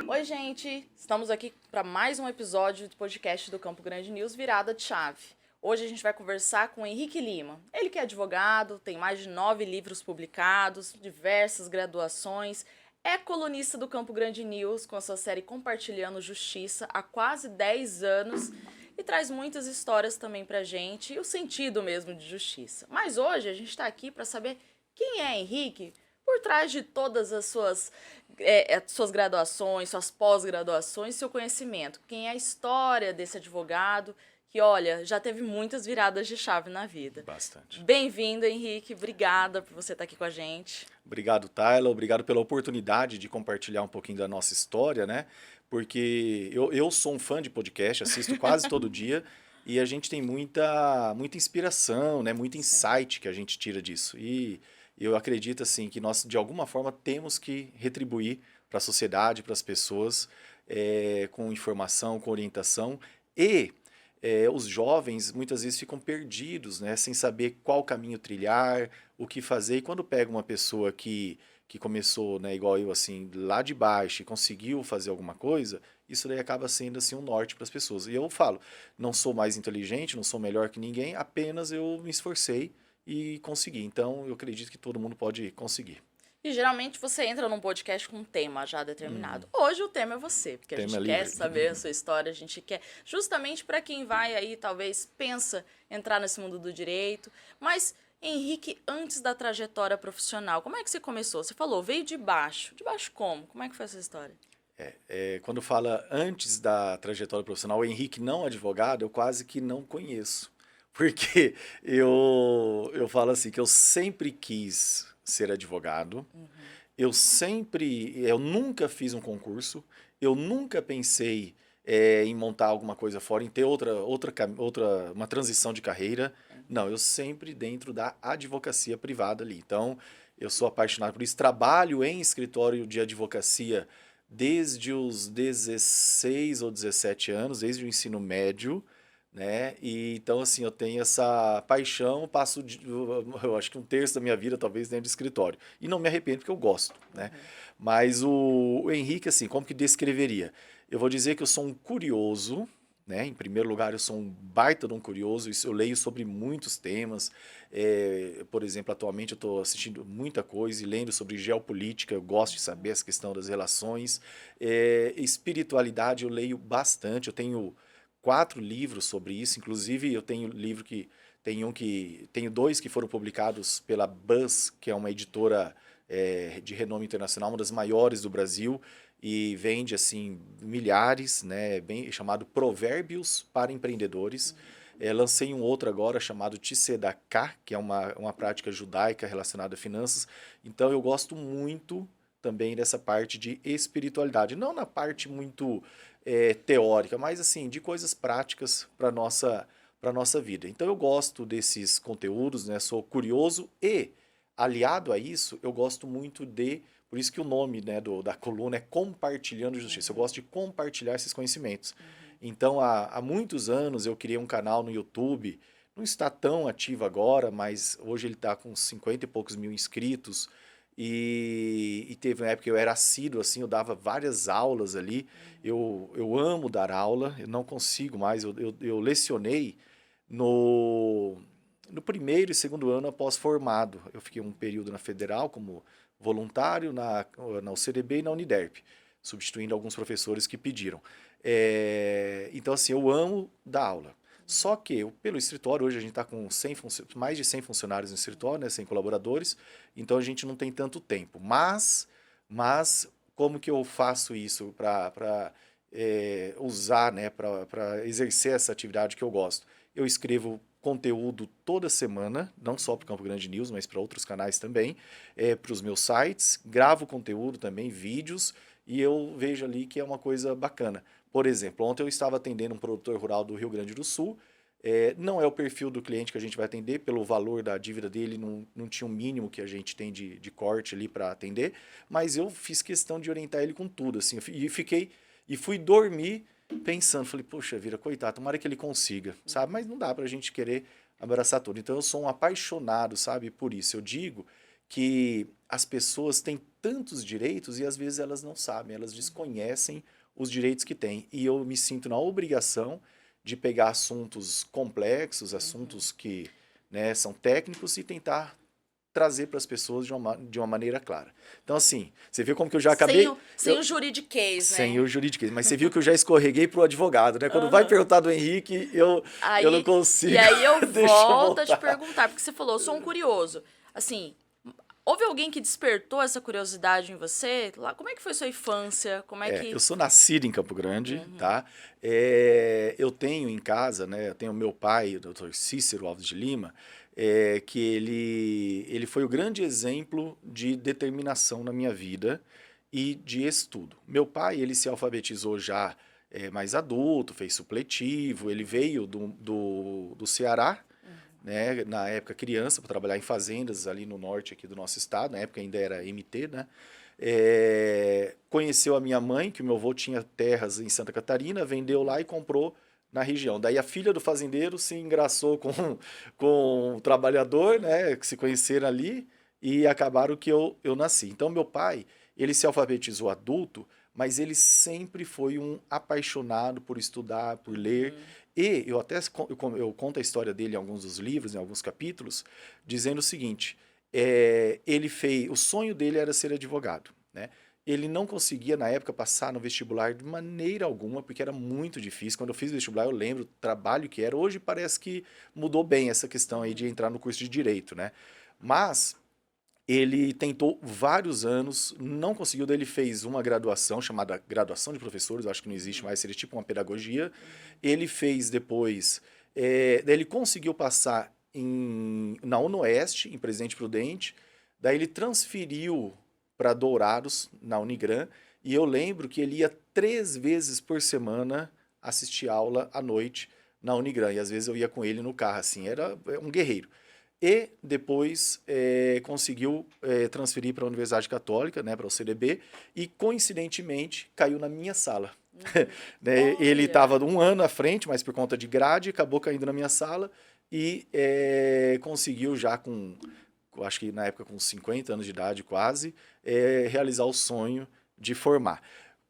Oi, gente! Estamos aqui para mais um episódio do podcast do Campo Grande News Virada de Chave. Hoje a gente vai conversar com o Henrique Lima. Ele que é advogado, tem mais de 9 livros publicados, diversas graduações, é colunista do Campo Grande News com a sua série Compartilhando Justiça há quase 10 anos e traz muitas histórias também pra gente e o sentido mesmo de justiça. Mas hoje a gente está aqui para saber quem é Henrique por trás de todas as suas graduações, suas pós-graduações, seu conhecimento. Quem é a história desse advogado que, olha, já teve muitas viradas de chave na vida. Bastante. Bem-vindo, Henrique. Obrigada por você estar aqui com a gente. Obrigado, Tayla. Obrigado pela oportunidade de compartilhar um pouquinho da nossa história, né? Porque eu sou um fã de podcast, assisto quase todo dia e a gente tem muita inspiração, né? Muito insight que a gente tira disso. E eu acredito, assim, que nós, de alguma forma, temos que retribuir para a sociedade, para as pessoas, com informação, com orientação e... os jovens muitas vezes ficam perdidos, né, sem saber qual caminho trilhar, o que fazer. E quando pega uma pessoa que começou, né, igual eu, assim, lá de baixo e conseguiu fazer alguma coisa, isso daí acaba sendo assim um norte para as pessoas. E eu falo, não sou mais inteligente, não sou melhor que ninguém, apenas eu me esforcei e consegui. Então eu acredito que todo mundo pode conseguir. E geralmente você entra num podcast com um tema já determinado. Hoje o tema é você, porque a gente quer saber a sua história, a gente quer, justamente para quem vai aí, talvez, pensa entrar nesse mundo do direito. Mas, Henrique, antes da trajetória profissional, como é que você começou? Você falou, veio de baixo. De baixo como? Como é que foi essa história? Quando fala antes da trajetória profissional, o Henrique não advogado, eu quase que não conheço. Porque eu falo assim, que eu sempre quis ser advogado, eu nunca fiz um concurso, eu nunca pensei em montar alguma coisa fora, em ter uma transição de carreira. Não, eu sempre dentro da advocacia privada ali. Então, eu sou apaixonado por isso, trabalho em escritório de advocacia desde os 16 ou 17 anos, desde o ensino médio, né? E então assim, eu tenho essa paixão, eu acho que um terço da minha vida talvez dentro do escritório. E não me arrependo porque eu gosto, né? Mas o Henrique, assim, como que descreveria? Eu vou dizer que eu sou um curioso, né? Em primeiro lugar, eu sou um baita de um curioso, eu leio sobre muitos temas. Por exemplo, atualmente eu estou assistindo muita coisa e lendo sobre geopolítica, eu gosto de saber essa questão das relações. Espiritualidade eu leio bastante, eu tenho 4 livros sobre isso, inclusive eu tenho tenho 2 que foram publicados pela Buzz, que é uma editora de renome internacional, uma das maiores do Brasil, e vende assim milhares, né, chamado Provérbios para Empreendedores. Lancei um outro agora chamado Tzedakah, que é uma prática judaica relacionada a finanças. Então eu gosto muito também dessa parte de espiritualidade, não na parte muito teórica, mas assim, de coisas práticas para nossa vida. Então eu gosto desses conteúdos, né? Sou curioso e, aliado a isso, eu gosto muito por isso que o nome, né, da coluna é Compartilhando Justiça. Eu gosto de compartilhar esses conhecimentos. Então, há muitos anos eu criei um canal no YouTube, não está tão ativo agora, mas hoje ele está com 50 e poucos mil inscritos. E teve uma época que eu era assíduo, assim, eu dava várias aulas ali. Eu amo dar aula, eu não consigo mais. Eu lecionei no primeiro e segundo ano após formado. Eu fiquei um período na Federal como voluntário, na UCDB e na Uniderp, substituindo alguns professores que pediram. Então, assim, eu amo dar aula. Só que, pelo escritório, hoje a gente está com mais de 100 funcionários no escritório, né, 100 colaboradores, então a gente não tem tanto tempo. Mas como que eu faço isso para usar, né, para exercer essa atividade que eu gosto? Eu escrevo conteúdo toda semana, não só para o Campo Grande News, mas para outros canais também, para os meus sites, gravo conteúdo também, vídeos, e eu vejo ali que é uma coisa bacana. Por exemplo, ontem eu estava atendendo um produtor rural do Rio Grande do Sul, não é o perfil do cliente que a gente vai atender, pelo valor da dívida dele, não tinha um mínimo que a gente tem de corte ali para atender, mas eu fiz questão de orientar ele com tudo, assim, e fui dormir pensando, falei, poxa vida, coitado, tomara que ele consiga, sabe? Mas não dá pra gente querer abraçar tudo. Então eu sou um apaixonado, sabe, por isso. Eu digo que as pessoas têm tantos direitos e às vezes elas não sabem, elas desconhecem os direitos que têm. E eu me sinto na obrigação de pegar assuntos complexos, assuntos que, né, são técnicos e tentar trazer para as pessoas de uma maneira clara. Então, assim, você viu como que eu já acabei... Sem o juridiquês, né? Sem o juridiquês, mas você viu que eu já escorreguei pro advogado, né? Quando vai Aham. perguntar do Henrique, eu não consigo. E aí eu Deixa volto a te voltar. perguntar, porque você falou, eu sou um curioso. Assim, houve alguém que despertou essa curiosidade em você? Lá, como é que foi sua infância? Como é que... Eu sou nascido em Campo Grande, Uhum. tá? Eu tenho em casa, né? Eu tenho meu pai, o Dr. Cícero Alves de Lima, que ele foi o grande exemplo de determinação na minha vida e de estudo. Meu pai, ele se alfabetizou já mais adulto, fez supletivo, ele veio do Ceará, né, na época criança, para trabalhar em fazendas ali no norte aqui do nosso estado, na época ainda era MT, né? Conheceu a minha mãe, que o meu avô tinha terras em Santa Catarina, vendeu lá e comprou na região. Daí a filha do fazendeiro se engraçou com o trabalhador, né, que se conheceram ali e acabaram que eu nasci. Então meu pai, ele se alfabetizou adulto, mas ele sempre foi um apaixonado por estudar, por ler. E eu até eu conto a história dele em alguns dos livros, em alguns capítulos, dizendo o seguinte: o sonho dele era ser advogado, né? Ele não conseguia, na época, passar no vestibular de maneira alguma, porque era muito difícil. Quando eu fiz vestibular, eu lembro o trabalho que era. Hoje parece que mudou bem essa questão aí de entrar no curso de Direito, né? Mas ele tentou vários anos, não conseguiu. Daí ele fez uma graduação chamada graduação de professores, eu acho que não existe mais, seria tipo uma pedagogia. Ele fez depois, daí ele conseguiu passar na UnoOeste, em Presidente Prudente, daí ele transferiu para Dourados, na Unigran, e eu lembro que ele ia 3 vezes por semana assistir aula à noite na Unigran, e às vezes eu ia com ele no carro, assim, era um guerreiro. E depois conseguiu transferir para a Universidade Católica, né, para o CDB, e coincidentemente caiu na minha sala. Né, ele estava um ano à frente, mas por conta de grade, acabou caindo na minha sala e conseguiu já acho que na época com 50 anos de idade quase, realizar o sonho de formar.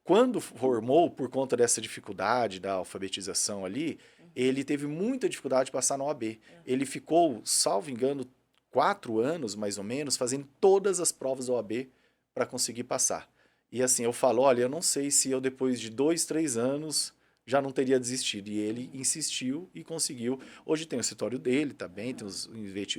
Quando formou, por conta dessa dificuldade da alfabetização ali, ele teve muita dificuldade de passar na OAB. Ele ficou, salvo engano, 4 anos, mais ou menos, fazendo todas as provas da OAB para conseguir passar. E assim, eu falo, olha, eu não sei se eu depois de 2, 3 anos já não teria desistido. E ele insistiu e conseguiu. Hoje tem o escritório dele, tá bem, tem os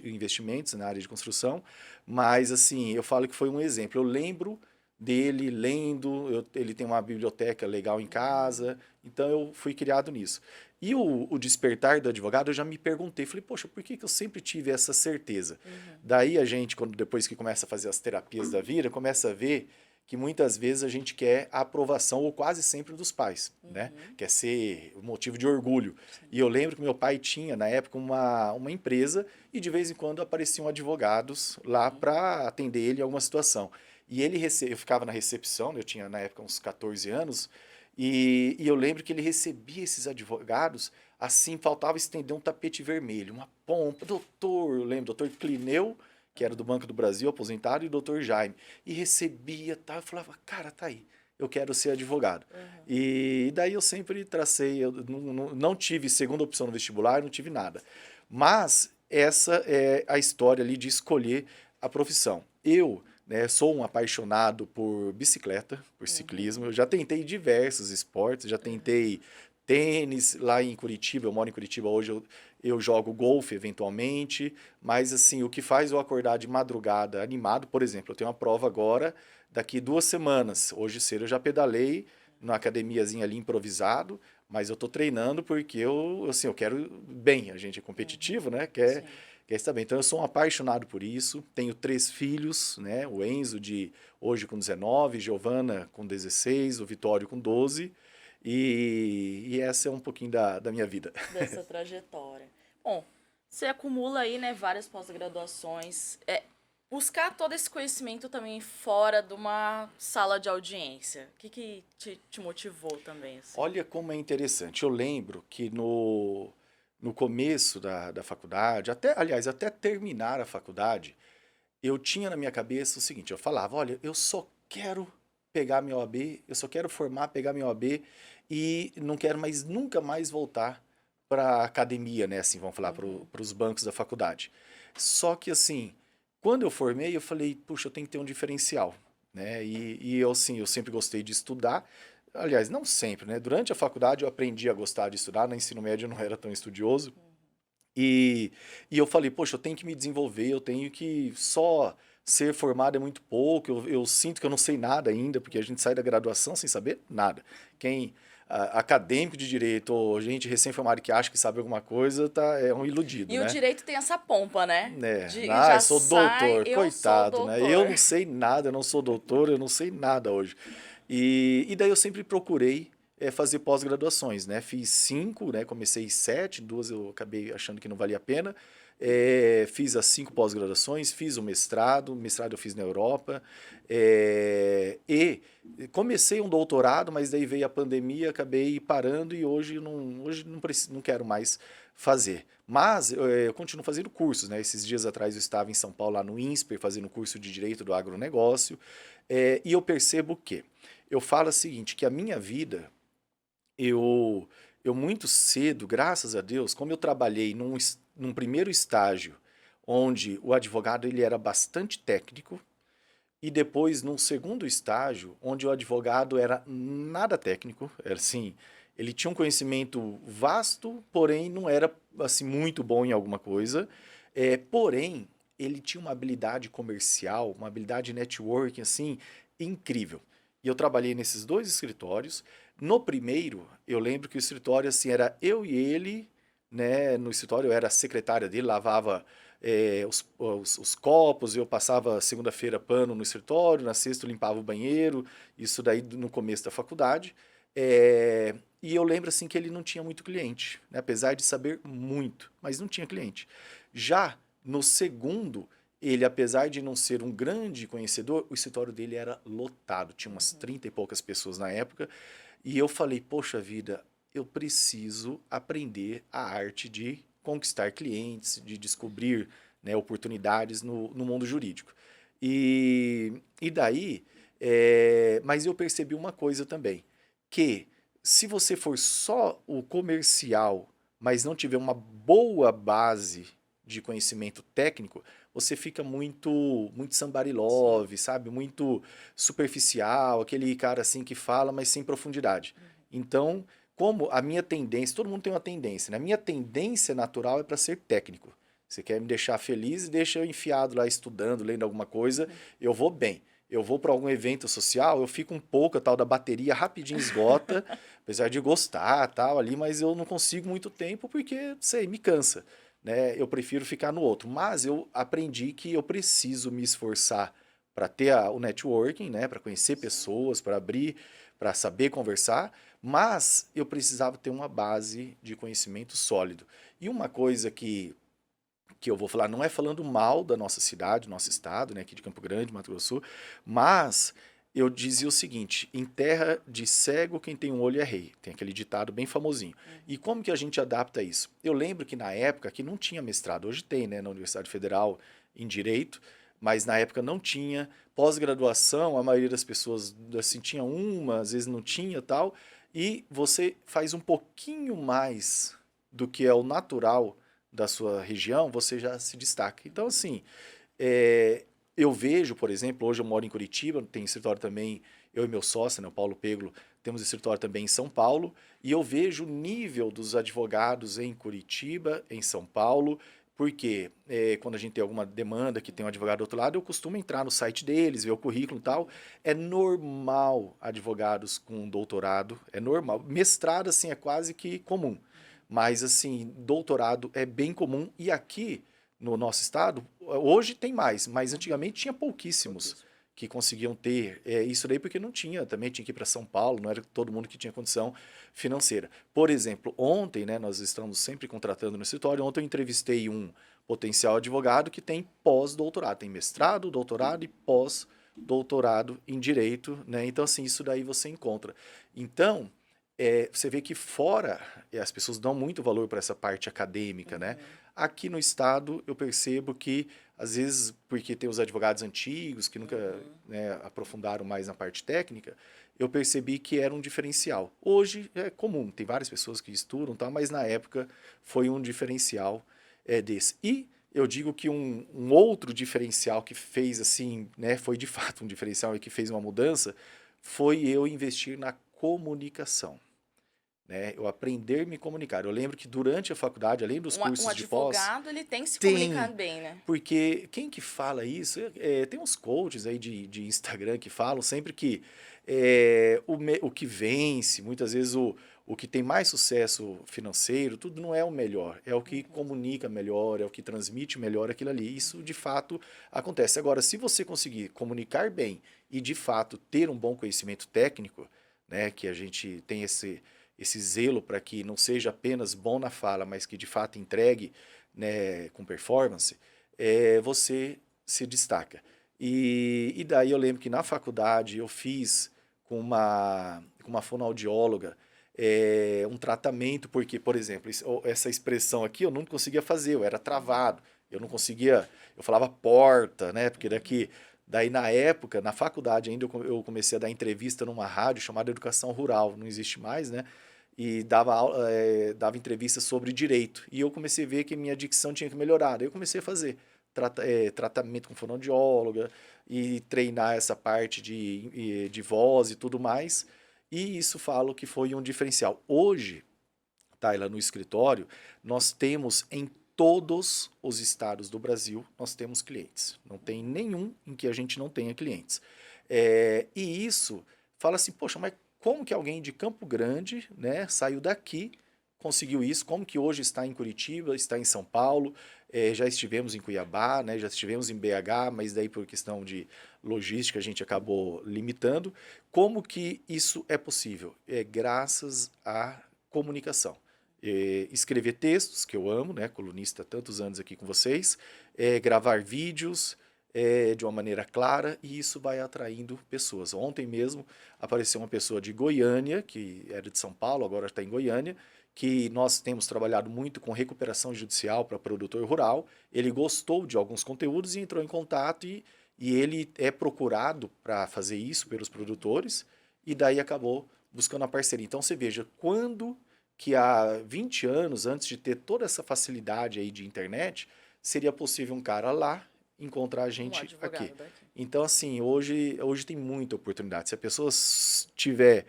investimentos na área de construção, mas assim, eu falo que foi um exemplo. Eu lembro dele lendo, ele tem uma biblioteca legal em casa, então eu fui criado nisso. E o despertar do advogado, eu já me perguntei, falei, poxa, por que eu sempre tive essa certeza? Daí a gente, depois que começa a fazer as terapias da vida, começa a ver que muitas vezes a gente quer a aprovação, ou quase sempre, dos pais, né? Quer ser o motivo de orgulho. E eu lembro que meu pai tinha, na época, uma empresa e de vez em quando apareciam advogados lá para atender ele em alguma situação. E eu ficava na recepção, eu tinha na época uns 14 anos, e eu lembro que ele recebia esses advogados, assim, faltava estender um tapete vermelho, uma pompa, eu lembro, doutor Clineu, que era do Banco do Brasil, aposentado, e o doutor Jaime. E recebia, tá, eu falava, cara, tá aí, eu quero ser advogado. E daí eu sempre tracei, eu não tive segunda opção no vestibular, não tive nada. Mas essa é a história ali de escolher a profissão. Né, sou um apaixonado por bicicleta, por ciclismo. Eu já tentei diversos esportes, já tentei tênis lá em Curitiba. Eu moro em Curitiba hoje, eu jogo golfe eventualmente, mas assim, o que faz eu acordar de madrugada animado, por exemplo, eu tenho uma prova agora daqui 2 semanas. Hoje cedo eu já pedalei na academiazinha ali improvisado, mas eu tô treinando porque eu quero bem, a gente é competitivo, né? Quer estar bem. Então eu sou um apaixonado por isso, tenho 3 filhos, né? O Enzo hoje com 19, Giovana com 16, o Vitório com 12, e essa é um pouquinho da minha vida. Dessa trajetória. Bom, você acumula aí, né, várias pós-graduações. Buscar todo esse conhecimento também fora de uma sala de audiência. O que te motivou também? Assim? Olha como é interessante. Eu lembro que no começo da faculdade, até terminar a faculdade, eu tinha na minha cabeça o seguinte, eu falava, olha, eu só quero pegar minha OAB, eu só quero formar, pegar minha OAB e não quero mais nunca mais voltar para a academia, né, assim, vamos falar, para os bancos da faculdade. Só que, assim, quando eu formei, eu falei, puxa, eu tenho que ter um diferencial, né, e eu, assim, eu sempre gostei de estudar, aliás, não sempre, né, durante a faculdade eu aprendi a gostar de estudar, no ensino médio eu não era tão estudioso, e, e eu falei, poxa, eu tenho que me desenvolver, eu tenho que só ser formado é muito pouco, eu sinto que eu não sei nada ainda, porque a gente sai da graduação sem saber nada. Quem acadêmico de direito ou gente recém-formada que acha que sabe alguma coisa, tá, é um iludido, E o né? direito tem essa pompa, né? É, De ah, eu já sou sai, doutor, eu sou coitado, né? Eu doutor. não sei nada, eu não sou doutor, eu não sei nada hoje. E daí eu sempre procurei fazer pós-graduações, né? Fiz 5, né? Comecei 7, 2 eu acabei achando que não valia a pena. Fiz as 5 pós-graduações, fiz o mestrado eu fiz na Europa, e comecei um doutorado, mas daí veio a pandemia, acabei parando e hoje não quero mais fazer. Mas eu continuo fazendo cursos, né? Esses dias atrás eu estava em São Paulo, lá no INSPER, fazendo curso de Direito do Agronegócio, e eu percebo que eu falo o seguinte, que a minha vida, eu, eu muito cedo, graças a Deus, como eu trabalhei num primeiro estágio, onde o advogado ele era bastante técnico, e depois num segundo estágio, onde o advogado era nada técnico, era assim, ele tinha um conhecimento vasto, porém não era assim muito bom em alguma coisa, porém ele tinha uma habilidade comercial, uma habilidade de networking assim incrível. E eu trabalhei nesses 2 escritórios. No primeiro, eu lembro que o escritório assim era eu e ele, né? No escritório eu era a secretária dele, lavava os copos, eu passava segunda-feira pano no escritório, na sexta eu limpava o banheiro, isso daí no começo da faculdade. E eu lembro assim que ele não tinha muito cliente, né? Apesar de saber muito, mas não tinha cliente. Já no segundo, ele, apesar de não ser um grande conhecedor, o escritório dele era lotado, tinha umas 30 e poucas pessoas na época, e eu falei, poxa vida, eu preciso aprender a arte de conquistar clientes, de descobrir, né, oportunidades no mundo jurídico. E daí, mas eu percebi uma coisa também, que se você for só o comercial, mas não tiver uma boa base de conhecimento técnico, você fica muito somebody Sim. love, sabe? Muito superficial, aquele cara assim que fala, mas sem profundidade. Então, como a minha tendência, todo mundo tem uma tendência, né? A minha tendência natural é para ser técnico. Você quer me deixar feliz e deixa eu enfiado lá estudando, lendo alguma coisa, eu vou bem. Eu vou para algum evento social, eu fico um pouco, a tal da bateria rapidinho esgota, apesar de gostar, tal ali, mas eu não consigo muito tempo porque, sei, me cansa, né? Eu prefiro ficar no outro. Mas eu aprendi que eu preciso me esforçar para ter o networking, né? Para conhecer Sim. pessoas, para abrir, para saber conversar, mas eu precisava ter uma base de conhecimento sólido. E uma coisa que eu vou falar, não é falando mal da nossa cidade, nosso estado, né, aqui de Campo Grande, Mato Grosso do Sul, mas eu dizia o seguinte, em terra de cego quem tem um olho é rei, tem aquele ditado bem famosinho. E como que a gente adapta isso? Eu lembro que na época que não tinha mestrado, hoje tem, né, na Universidade Federal em Direito, mas na época não tinha, pós-graduação, a maioria das pessoas assim tinha uma, às vezes não tinha tal, e você faz um pouquinho mais do que é o natural da sua região, você já se destaca. Então, assim, eu vejo, por exemplo, hoje eu moro em Curitiba, tem escritório também, eu e meu sócio, né, o Paulo Peglo, temos escritório também em São Paulo, e eu vejo o nível dos advogados em Curitiba, em São Paulo, porque quando a gente tem alguma demanda que tem um advogado do outro lado, eu costumo entrar no site deles, ver o currículo e tal. É normal advogados com doutorado, é normal. Mestrado, assim, é quase que comum. Mas, assim, doutorado é bem comum. E aqui, no nosso estado, hoje tem mais, mas antigamente tinha pouquíssimos Pouquíssimo. que conseguiam ter isso daí porque não tinha, também tinha que ir para São Paulo, não era todo mundo que tinha condição financeira. Por exemplo, ontem, né, nós estamos sempre contratando no escritório, ontem eu entrevistei um potencial advogado que tem pós-doutorado, tem mestrado, doutorado e pós-doutorado em direito, né? Então, assim, isso daí você encontra. Então, você vê que fora, as pessoas dão muito valor para essa parte acadêmica, né? Aqui no estado, eu percebo que às vezes porque tem os advogados antigos que nunca né, aprofundaram mais na parte técnica, eu percebi que era um diferencial. Hoje é comum, tem várias pessoas que estudam, tá, mas na época foi um diferencial desse. E eu digo que um outro diferencial que fez assim, né, foi de fato um diferencial e que fez uma mudança, foi eu investir na comunicação. Né, eu aprender a me comunicar. Eu lembro que durante a faculdade, além dos Um cursos de pós, advogado, ele tem que se tem, comunicar bem, né? porque quem que fala isso? Tem uns coaches aí de Instagram que falam sempre que o que vence, muitas vezes o que tem mais sucesso financeiro, tudo não é o melhor, é o que comunica melhor, é o que transmite melhor aquilo ali. Isso de fato acontece. Agora, se você conseguir comunicar bem e de fato ter um bom conhecimento técnico, né, que a gente tem esse zelo para que não seja apenas bom na fala, mas que de fato entregue, né, com performance, você se destaca. E daí eu lembro que na faculdade eu fiz com uma fonoaudióloga um tratamento, porque, por exemplo, essa expressão aqui eu não conseguia fazer, eu era travado, eu não conseguia, eu falava porta, né, porque daí na época, na faculdade ainda, eu comecei a dar entrevista numa rádio chamada Educação Rural, não existe mais, né? E dava entrevista sobre direito. E eu comecei a ver que minha dicção tinha que melhorar. Daí eu comecei a fazer tratamento com fonoaudióloga e treinar essa parte de voz e tudo mais. E isso falo que foi um diferencial. Hoje, Tayla, no escritório, nós temos em todos os estados do Brasil, nós temos clientes. Não tem nenhum em que a gente não tenha clientes. E isso fala assim, poxa, mas como que alguém de Campo Grande, né, saiu daqui, conseguiu isso? Como que hoje está em Curitiba, está em São Paulo, já estivemos em Cuiabá, né, já estivemos em BH, mas daí por questão de logística a gente acabou limitando. Como que isso é possível? É graças à comunicação. Escrever textos, que eu amo, né, colunista há tantos anos aqui com vocês, gravar vídeos de uma maneira clara, e isso vai atraindo pessoas. Ontem mesmo apareceu uma pessoa de Goiânia, que era de São Paulo, agora está em Goiânia, que nós temos trabalhado muito com recuperação judicial para produtor rural. Ele gostou de alguns conteúdos e entrou em contato, e ele é procurado para fazer isso pelos produtores, e daí acabou buscando a parceria. Então você veja, quando que há 20 anos, antes de ter toda essa facilidade aí de internet, seria possível um cara lá encontrar a gente aqui. Daqui. Então, assim, hoje tem muita oportunidade. Se a pessoa tiver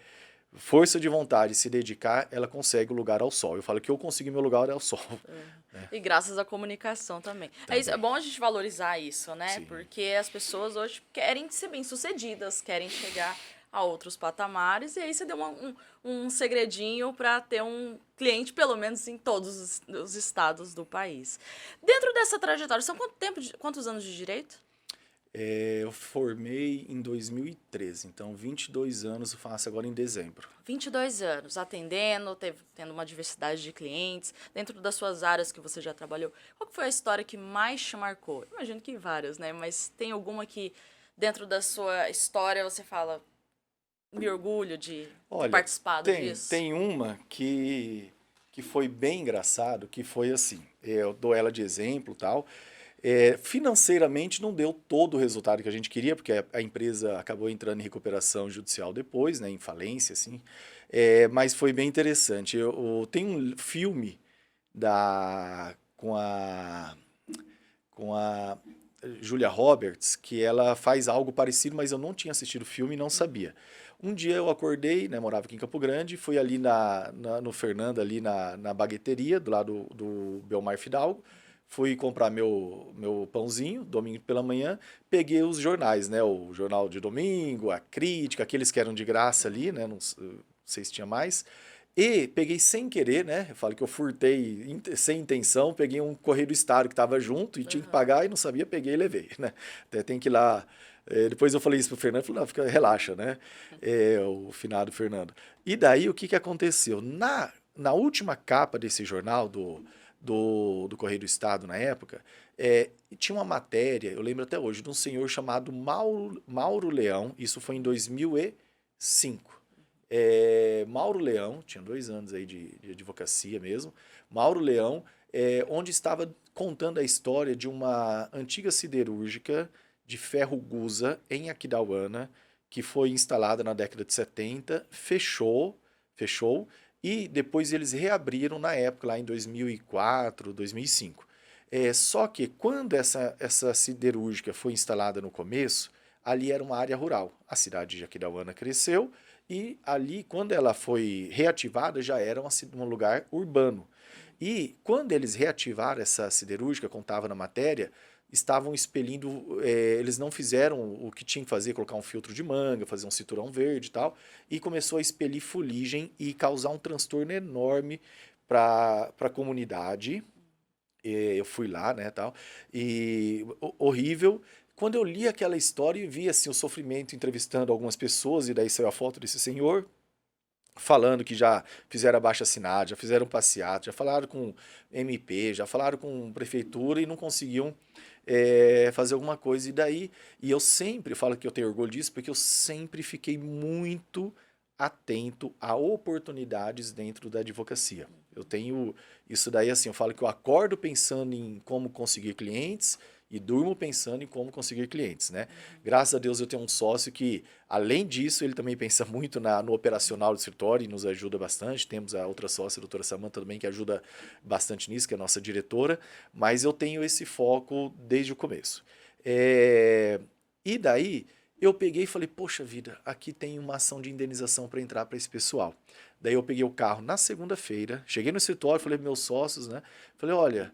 força de vontade e se dedicar, ela consegue o lugar ao sol. Eu falo que eu consegui meu lugar ao sol. Né? E graças à comunicação também. É bom a gente valorizar isso, né? Sim. Porque as pessoas hoje querem ser bem-sucedidas, querem chegar a outros patamares, e aí você deu um segredinho para ter um cliente, pelo menos em todos os estados do país. Dentro dessa trajetória, são quantos anos de direito? Eu formei em 2013, então 22 anos eu faço agora em dezembro. 22 anos, atendendo, tendo uma diversidade de clientes, dentro das suas áreas que você já trabalhou. Qual que foi a história que mais te marcou? Imagino que várias, né? Mas tem alguma que, dentro da sua história, você fala, me orgulho de ter participado disso? Tem uma que foi bem engraçado, que foi assim, eu dou ela de exemplo e tal. Financeiramente não deu todo o resultado que a gente queria, porque a empresa acabou entrando em recuperação judicial depois, né, em falência, assim. Mas foi bem interessante. Tem um filme com a Julia Roberts, que ela faz algo parecido, mas eu não tinha assistido o filme e não sabia. Um dia eu acordei, né, morava aqui em Campo Grande, fui ali no Fernando, ali na bagueteria, do lado do Belmar Fidalgo, fui comprar meu pãozinho, domingo pela manhã, peguei os jornais, né, o Jornal de Domingo, a Crítica, aqueles que eram de graça ali, né, não sei se tinha mais, e peguei sem querer, né, eu falo que eu furtei sem intenção, peguei um Correio do Estado que estava junto e tinha que pagar e não sabia, peguei e levei, né, até tem que ir lá. Depois eu falei isso pro Fernando, falei, não, relaxa, né? O finado Fernando. E daí o que aconteceu? Na última capa desse jornal, do Correio do Estado na época, tinha uma matéria, eu lembro até hoje, de um senhor chamado Mauro Leão, isso foi em 2005. Mauro Leão, tinha 2 anos aí de advocacia mesmo, Mauro Leão, onde estava contando a história de uma antiga siderúrgica de ferro gusa em Aquidauana, que foi instalada na década de 70, fechou, e depois eles reabriram na época, lá em 2004, 2005. Só que quando essa siderúrgica foi instalada no começo, ali era uma área rural. A cidade de Aquidauana cresceu e ali, quando ela foi reativada, já era um lugar urbano. E quando eles reativaram essa siderúrgica, contava na matéria, estavam expelindo, eles não fizeram o que tinham que fazer, colocar um filtro de manga, fazer um cinturão verde e tal, e começou a expelir fuligem e causar um transtorno enorme para a comunidade. Eu fui lá, né, tal, e horrível. Quando eu li aquela história e vi assim o sofrimento, entrevistando algumas pessoas, e daí saiu a foto desse senhor falando que já fizeram abaixo-assinado, já fizeram passeata, já falaram com MP, já falaram com prefeitura e não conseguiam fazer alguma coisa. E eu sempre falo que eu tenho orgulho disso, porque eu sempre fiquei muito atento a oportunidades dentro da advocacia. Eu tenho isso daí assim, eu falo que eu acordo pensando em como conseguir clientes e durmo pensando em como conseguir clientes, né? Graças a Deus eu tenho um sócio que, além disso, ele também pensa muito no operacional do escritório e nos ajuda bastante. Temos a outra sócia, a doutora Samanta, também, que ajuda bastante nisso, que é a nossa diretora, mas eu tenho esse foco desde o começo. E daí eu peguei e falei, poxa vida, aqui tem uma ação de indenização para entrar para esse pessoal. Daí eu peguei o carro na segunda-feira, cheguei no escritório, falei para meus sócios, né? Falei, olha,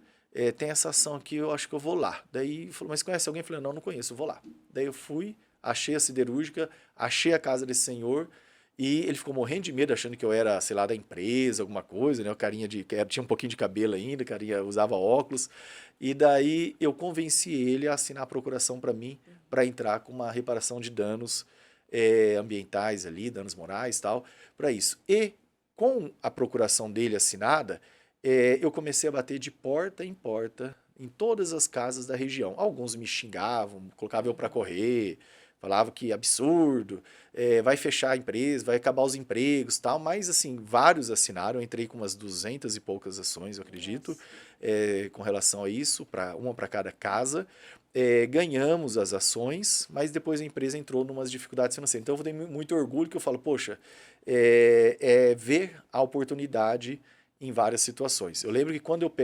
tem essa ação aqui, eu acho que eu vou lá. Daí falou, mas conhece alguém? Eu falei, não, não conheço, eu vou lá. Daí eu fui, achei a siderúrgica, achei a casa desse senhor, e ele ficou morrendo de medo, achando que eu era, sei lá, da empresa, alguma coisa, né? O carinha tinha um pouquinho de cabelo ainda, o carinha usava óculos. E daí eu convenci ele a assinar a procuração para mim, para entrar com uma reparação de danos ambientais ali, danos morais e tal, para isso. E com a procuração dele assinada, eu comecei a bater de porta em porta em todas as casas da região. Alguns me xingavam, colocavam eu para correr, falavam que absurdo, vai fechar a empresa, vai acabar os empregos e tal, mas assim, vários assinaram, eu entrei com umas 200 e poucas ações, eu acredito, com relação a isso, uma para cada casa. Ganhamos as ações, mas depois a empresa entrou em umas dificuldades financeiras. Então eu tenho muito orgulho que eu falo, poxa, ver a oportunidade em várias situações. Eu lembro que quando eu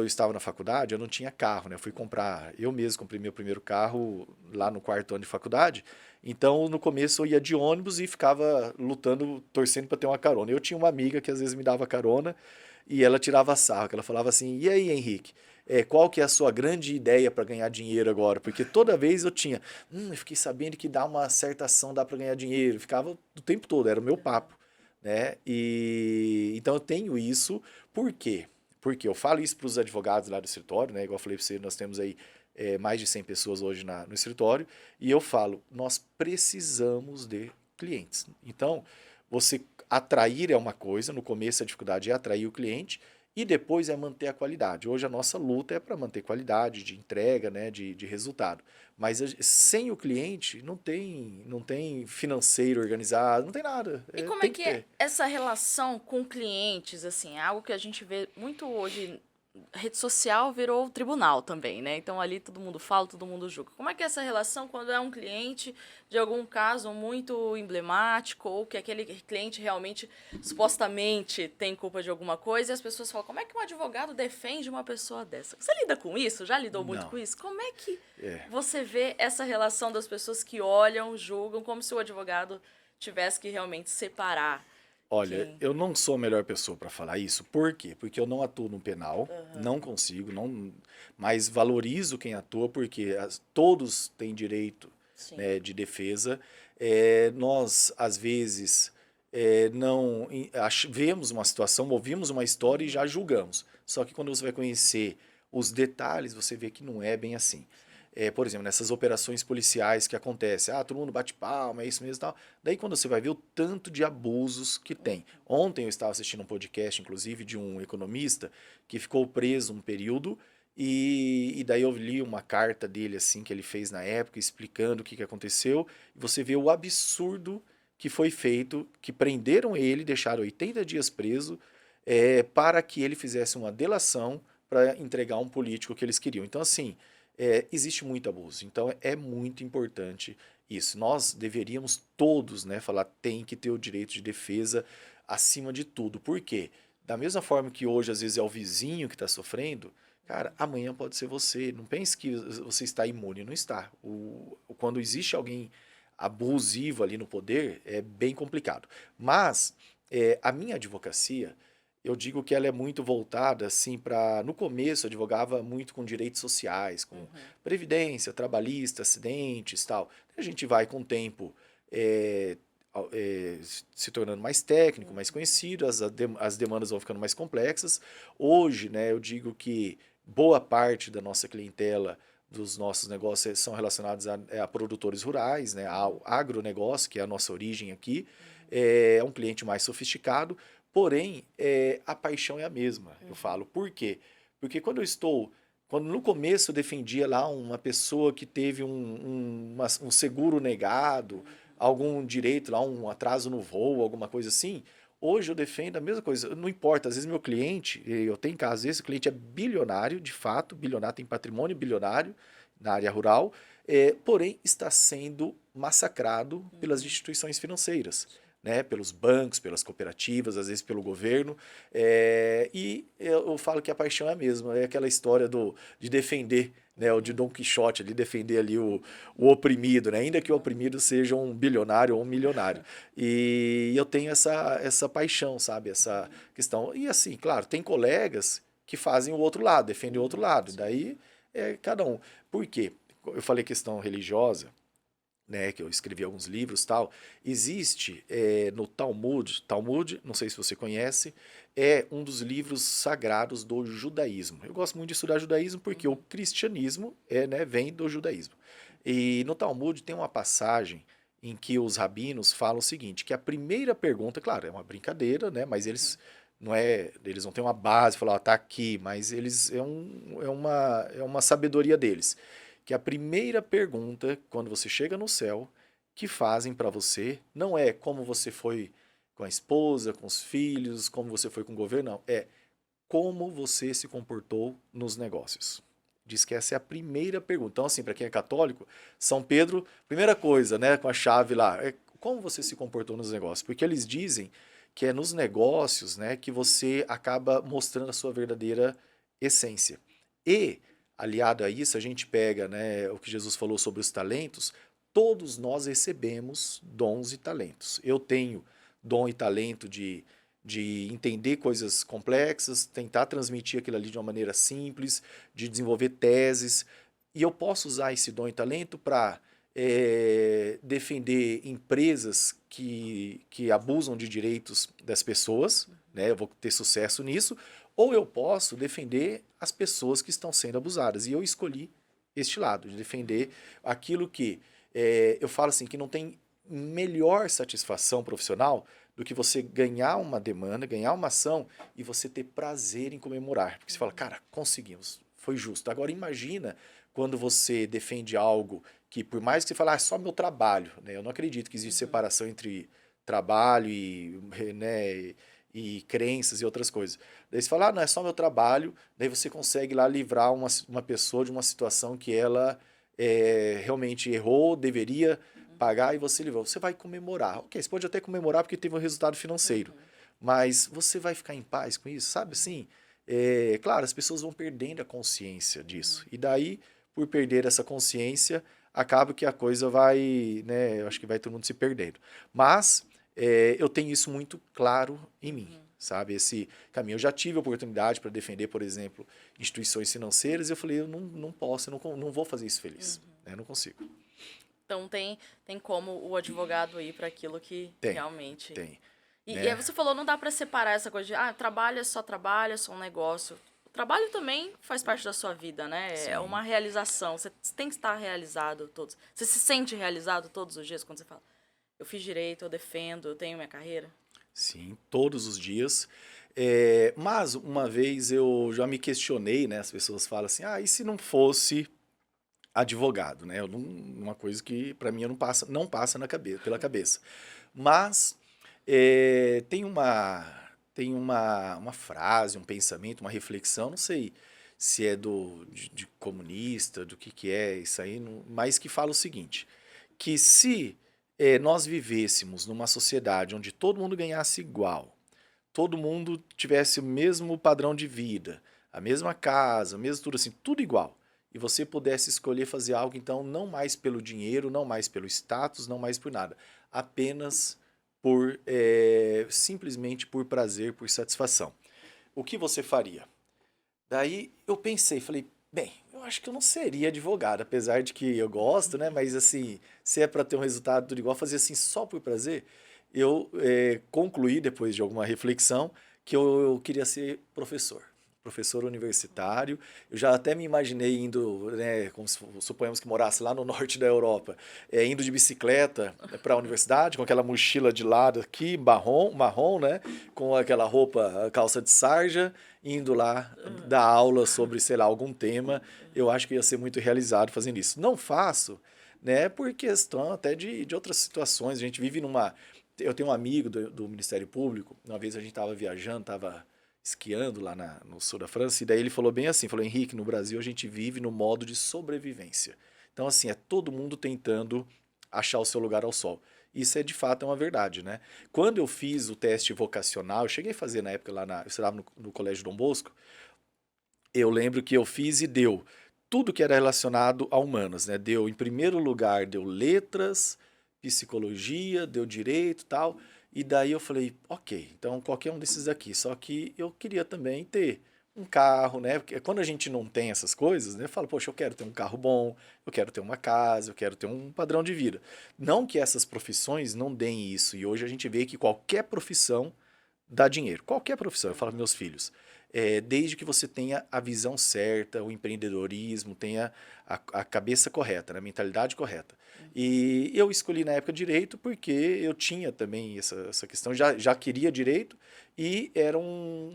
estava na faculdade, eu não tinha carro, né? Eu mesmo comprei meu primeiro carro lá no quarto ano de faculdade. Então, no começo eu ia de ônibus e ficava lutando, torcendo para ter uma carona. Eu tinha uma amiga que às vezes me dava carona e ela tirava sarro, que ela falava assim: "E aí, Henrique, qual que é a sua grande ideia para ganhar dinheiro agora?" Porque toda vez eu fiquei sabendo que dá uma certa ação, dá para ganhar dinheiro. Ficava o tempo todo, era o meu papo, né? E então eu tenho isso. Por quê? Porque eu falo isso para os advogados lá do escritório, né? Igual eu falei para você, nós temos aí mais de 100 pessoas hoje no escritório, e eu falo, nós precisamos de clientes. Então, você atrair é uma coisa, no começo a dificuldade é atrair o cliente, e depois é manter a qualidade. Hoje a nossa luta é para manter qualidade de entrega, né, de resultado. Mas sem o cliente não tem financeiro organizado, não tem nada. E como é Tem que que é ter. essa relação com clientes, assim, é algo que a gente vê muito hoje, rede social virou tribunal também, né? Então ali todo mundo fala, todo mundo julga. Como é que é essa relação quando é um cliente de algum caso muito emblemático ou que aquele cliente realmente, supostamente, tem culpa de alguma coisa e as pessoas falam, como é que um advogado defende uma pessoa dessa? Você lida com isso? Já lidou muito Não. com isso? Como é que É. você vê essa relação das pessoas que olham, julgam, como se o advogado tivesse que realmente separar Olha, quem... eu não sou a melhor pessoa para falar isso. Por quê? Porque eu não atuo no penal, não consigo, não, mas valorizo quem atua porque todos têm direito, Sim. né, de defesa. Nós, às vezes, não vemos uma situação, ouvimos uma história e já julgamos. Só que quando você vai conhecer os detalhes, você vê que não é bem assim. Por exemplo, nessas operações policiais que acontecem, todo mundo bate palma, é isso mesmo e tal. Daí quando você vai ver o tanto de abusos que tem. Ontem eu estava assistindo um podcast, inclusive, de um economista que ficou preso um período e daí eu li uma carta dele, assim, que ele fez na época, explicando o que aconteceu. E você vê o absurdo que foi feito, que prenderam ele, deixaram 80 dias preso, para que ele fizesse uma delação para entregar um político que eles queriam. Então, assim, existe muito abuso. Então, é muito importante isso. Nós deveríamos todos, né, falar, tem que ter o direito de defesa acima de tudo. Por quê? Da mesma forma que hoje, às vezes, é o vizinho que está sofrendo, cara, amanhã pode ser você. Não pense que você está imune, não está. Quando existe alguém abusivo ali no poder, é bem complicado. Mas a minha advocacia, eu digo que ela é muito voltada assim para. No começo, eu advogava muito com direitos sociais, com previdência, trabalhista, acidentes, tal. A gente vai com o tempo é, se tornando mais técnico, mais conhecido, as demandas vão ficando mais complexas. Hoje, né, eu digo que boa parte da nossa clientela dos nossos negócios são relacionados a produtores rurais, né, ao agronegócio, que é a nossa origem aqui. É um cliente mais sofisticado, porém, a paixão é a mesma, eu falo. Por quê? Porque quando no começo eu defendia lá uma pessoa que teve um seguro negado, algum direito lá, um atraso no voo, alguma coisa assim, hoje eu defendo a mesma coisa. Não importa, às vezes meu cliente, eu tenho casos, às vezes o cliente é bilionário, de fato, bilionário, tem patrimônio bilionário na área rural, porém está sendo massacrado pelas instituições financeiras, né, pelos bancos, pelas cooperativas, às vezes pelo governo, e eu falo que a paixão é a mesma, é aquela história de defender, né, o de Dom Quixote, ali, defender ali o oprimido, né, ainda que o oprimido seja um bilionário ou um milionário. E eu tenho essa paixão, sabe, essa questão. E assim, claro, tem colegas que fazem o outro lado, defendem o outro lado, daí cada um. Por quê? Eu falei questão religiosa, né, que eu escrevi alguns livros, tal. Existe no Talmud, não sei se você conhece, é um dos livros sagrados do judaísmo. Eu gosto muito de estudar judaísmo porque o cristianismo né, vem do judaísmo. E no Talmud tem uma passagem em que os rabinos falam o seguinte, que a primeira pergunta, claro, é uma brincadeira, né, mas eles eles não têm uma base, falar, tá aqui, mas eles é uma sabedoria deles, que a primeira pergunta, quando você chega no céu, que fazem para você, não é como você foi com a esposa, com os filhos, como você foi com o governo, não. É como você se comportou nos negócios. Diz que essa é a primeira pergunta. Então, assim, para quem é católico, São Pedro, primeira coisa, né, com a chave lá, é como você se comportou nos negócios. Porque eles dizem que é nos negócios, né, que você acaba mostrando a sua verdadeira essência. E aliado a isso, a gente pega, né, o que Jesus falou sobre os talentos, todos nós recebemos dons e talentos. Eu tenho dom e talento de entender coisas complexas, tentar transmitir aquilo ali de uma maneira simples, de desenvolver teses, e eu posso usar esse dom e talento para defender empresas que abusam de direitos das pessoas, né? Eu vou ter sucesso nisso, ou eu posso defender as pessoas que estão sendo abusadas. E eu escolhi este lado, de defender aquilo que eu falo assim, que não tem melhor satisfação profissional do que você ganhar uma demanda, ganhar uma ação e você ter prazer em comemorar. Porque você fala, cara, conseguimos, foi justo. Agora imagina quando você defende algo que, por mais que você fale, é só meu trabalho, né? Eu não acredito que existe separação entre trabalho né, e crenças e outras coisas. Daí você fala, não, é só meu trabalho, daí você consegue lá livrar uma pessoa de uma situação que ela realmente errou, deveria pagar e você livrou. Você vai comemorar. Ok, você pode até comemorar porque teve um resultado financeiro, mas você vai ficar em paz com isso, sabe assim? Claro, as pessoas vão perdendo a consciência disso. E daí, por perder essa consciência, acaba que a coisa vai, né, eu acho que vai todo mundo se perdendo. Mas eu tenho isso muito claro em mim, sabe? Esse caminho. Eu já tive a oportunidade para defender, por exemplo, instituições financeiras e eu falei, eu não posso, eu não vou fazer isso feliz. Né? Não consigo. Então tem como o advogado ir para aquilo que realmente... Tem. E Né? aí você falou, não dá para separar essa coisa de, trabalho, é só um negócio. O trabalho também faz parte da sua vida, né? Sim. É uma realização. Você tem que estar realizado todos. Você se sente realizado todos os dias quando você fala, eu fiz direito, eu defendo, eu tenho minha carreira? Sim, todos os dias. Mas uma vez eu já me questionei, né? As pessoas falam assim, e se não fosse advogado, né? Uma coisa que para mim não passa pela cabeça. Mas tem uma frase, um pensamento, uma reflexão, não sei se é de comunista, do que é isso aí, mas que fala o seguinte, que se nós vivêssemos numa sociedade onde todo mundo ganhasse igual, todo mundo tivesse o mesmo padrão de vida, a mesma casa, mesmo tudo assim, tudo igual, e você pudesse escolher fazer algo, então, não mais pelo dinheiro, não mais pelo status, não mais por nada, apenas por simplesmente por prazer, por satisfação. O que você faria? Daí eu pensei, falei, bem, eu acho que eu não seria advogado, apesar de que eu gosto, né? Mas assim, se é para ter um resultado tudo igual, fazer assim só por prazer, eu concluí, depois de alguma reflexão, que eu queria ser professor. Professor universitário. Eu já até me imaginei indo, né, como suponhamos que morasse lá no norte da Europa, indo de bicicleta para a universidade, com aquela mochila de lado aqui, marrom, né? Com aquela roupa, calça de sarja, indo lá dar aula sobre, sei lá, algum tema. Eu acho que ia ser muito realizado fazendo isso. Não faço, né, por questão até de outras situações. A gente vive numa... Eu tenho um amigo do Ministério Público, uma vez a gente estava viajando, estava esquiando lá no sul da França, e daí ele falou bem assim, falou, Henrique, no Brasil a gente vive no modo de sobrevivência. Então, assim, é todo mundo tentando achar o seu lugar ao sol. Isso de fato é uma verdade, né? Quando eu fiz o teste vocacional, eu cheguei a fazer na época lá, eu estava no Colégio Dom Bosco, eu lembro que eu fiz e deu tudo que era relacionado a humanas, né? Deu, em primeiro lugar, deu letras, psicologia, deu direito e tal. E daí eu falei, ok, então qualquer um desses aqui. Só que eu queria também ter um carro, né? Porque quando a gente não tem essas coisas, né? Fala, poxa, eu quero ter um carro bom, eu quero ter uma casa, eu quero ter um padrão de vida. Não que essas profissões não deem isso. E hoje a gente vê que qualquer profissão dá dinheiro. Qualquer profissão, eu falo para meus filhos. Desde que você tenha a visão certa, o empreendedorismo, tenha a cabeça correta, né, a mentalidade correta. E eu escolhi na época direito porque eu tinha também essa questão, já queria direito e era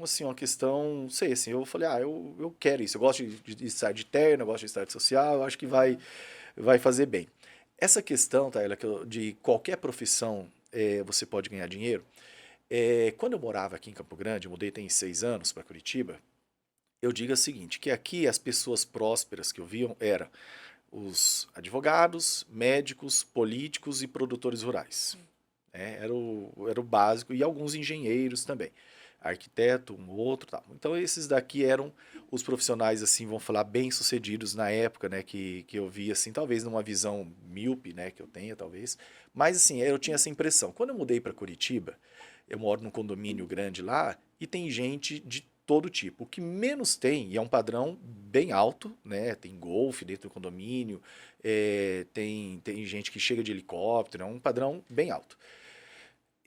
assim, uma questão, não sei, assim, eu falei, eu quero isso, eu gosto de estar de terno, eu gosto de estar de social, eu acho que vai fazer bem. Essa questão, Taila, de qualquer profissão você pode ganhar dinheiro, quando eu morava aqui em Campo Grande, eu mudei tem 6 anos para Curitiba, eu digo o seguinte, que aqui as pessoas prósperas que eu via eram os advogados, médicos, políticos e produtores rurais. Era o básico, e alguns engenheiros também. Arquiteto, um outro, tal. Então esses daqui eram os profissionais, assim, vamos falar, bem-sucedidos na época, né, que eu via, assim, talvez numa visão míope, né, que eu tenha, talvez. Mas, assim, eu tinha essa impressão. Quando eu mudei para Curitiba, eu moro num condomínio grande lá, e tem gente de todo tipo. O que menos tem, e é um padrão bem alto, né, tem golfe dentro do condomínio, tem gente que chega de helicóptero, é um padrão bem alto.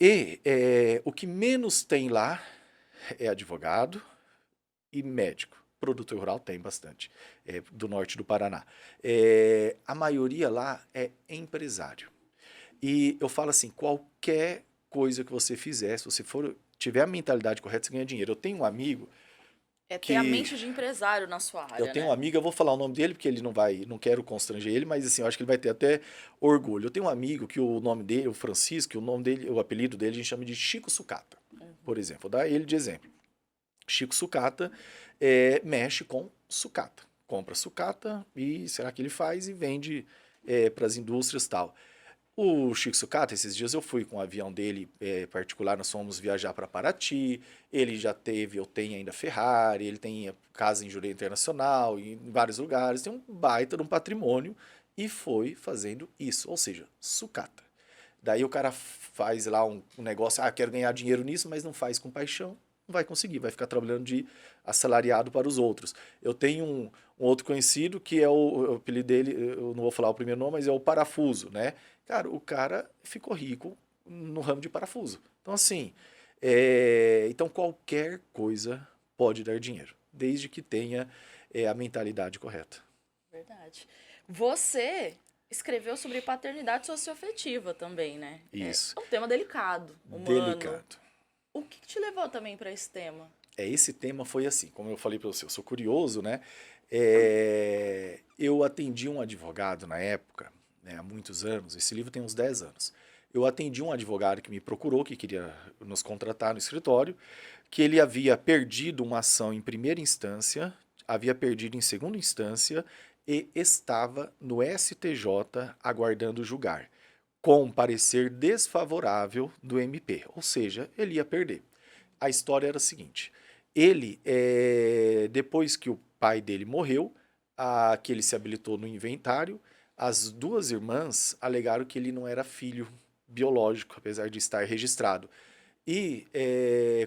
E o que menos tem lá é advogado e médico. Produtor rural tem bastante, do norte do Paraná. A maioria lá é empresário. E eu falo assim, qualquer coisa que você fizer, se você tiver a mentalidade correta, você ganha dinheiro. Eu tenho um amigo ter a que... mente de empresário na sua área, Eu tenho um né? amigo, eu vou falar o nome dele, porque ele não quero constranger ele, mas assim, eu acho que ele vai ter até orgulho. Eu tenho um amigo que o nome dele, o Francisco, o nome dele, o apelido dele, a gente chama de Chico Sucata, por exemplo. Vou dar ele de exemplo. Chico Sucata mexe com sucata. Compra sucata e será que ele faz e vende para as indústrias e tal. O Chico Sucata, esses dias eu fui com o avião dele particular, nós fomos viajar para Paraty, ele já teve, eu tenho ainda Ferrari, ele tem casa em Jurerê Internacional, em vários lugares, tem um baita de um patrimônio e foi fazendo isso, ou seja, sucata. Daí o cara faz lá um negócio, quero ganhar dinheiro nisso, mas não faz com paixão, não vai conseguir, vai ficar trabalhando de assalariado para os outros. Eu tenho um outro conhecido que o apelido dele, eu não vou falar o primeiro nome, mas é o Parafuso, né? Cara, o cara ficou rico no ramo de parafuso. Então, assim, então qualquer coisa pode dar dinheiro, desde que tenha a mentalidade correta. Verdade. Você escreveu sobre paternidade socioafetiva também, né? Isso. É um tema delicado, humano. Delicado. O que te levou também para esse tema? Esse tema foi assim, como eu falei para você, eu sou curioso, né? Eu atendi um advogado na época, né, há muitos anos, esse livro tem uns 10 anos. Eu atendi um advogado que me procurou, que queria nos contratar no escritório, que ele havia perdido uma ação em primeira instância, havia perdido em segunda instância e estava no STJ aguardando julgar, com parecer desfavorável do MP, ou seja, ele ia perder. A história era a seguinte: ele, depois que o pai dele morreu, que ele se habilitou no inventário, as duas irmãs alegaram que ele não era filho biológico, apesar de estar registrado. E,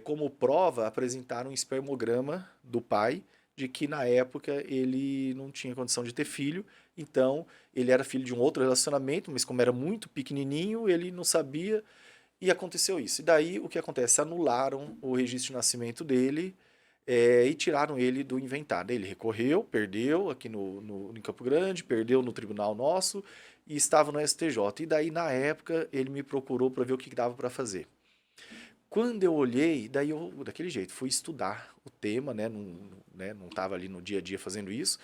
como prova, apresentaram um espermograma do pai, de que na época ele não tinha condição de ter filho, então ele era filho de um outro relacionamento, mas como era muito pequenininho, ele não sabia, e aconteceu isso. E daí o que acontece? Anularam o registro de nascimento dele, e tiraram ele do inventário. Ele recorreu, perdeu aqui em Campo Grande, perdeu no tribunal nosso e estava no STJ. E daí, na época, ele me procurou para ver o que dava para fazer. Quando eu olhei, daí eu, daquele jeito, fui estudar o tema, não estava ali no dia a dia fazendo isso.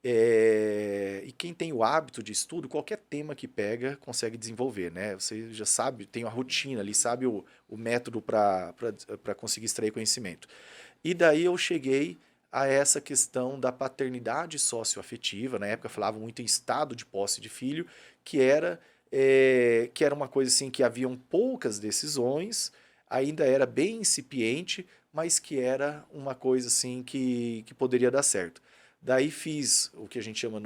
E quem tem o hábito de estudo, qualquer tema que pega, consegue desenvolver, né? Você já sabe, tem a rotina ali, sabe o método para conseguir extrair conhecimento. E daí eu cheguei a essa questão da paternidade socioafetiva, na época falava muito em estado de posse de filho, que era uma coisa assim que haviam poucas decisões, ainda era bem incipiente, mas que era uma coisa assim que poderia dar certo. Daí fiz o que a gente chama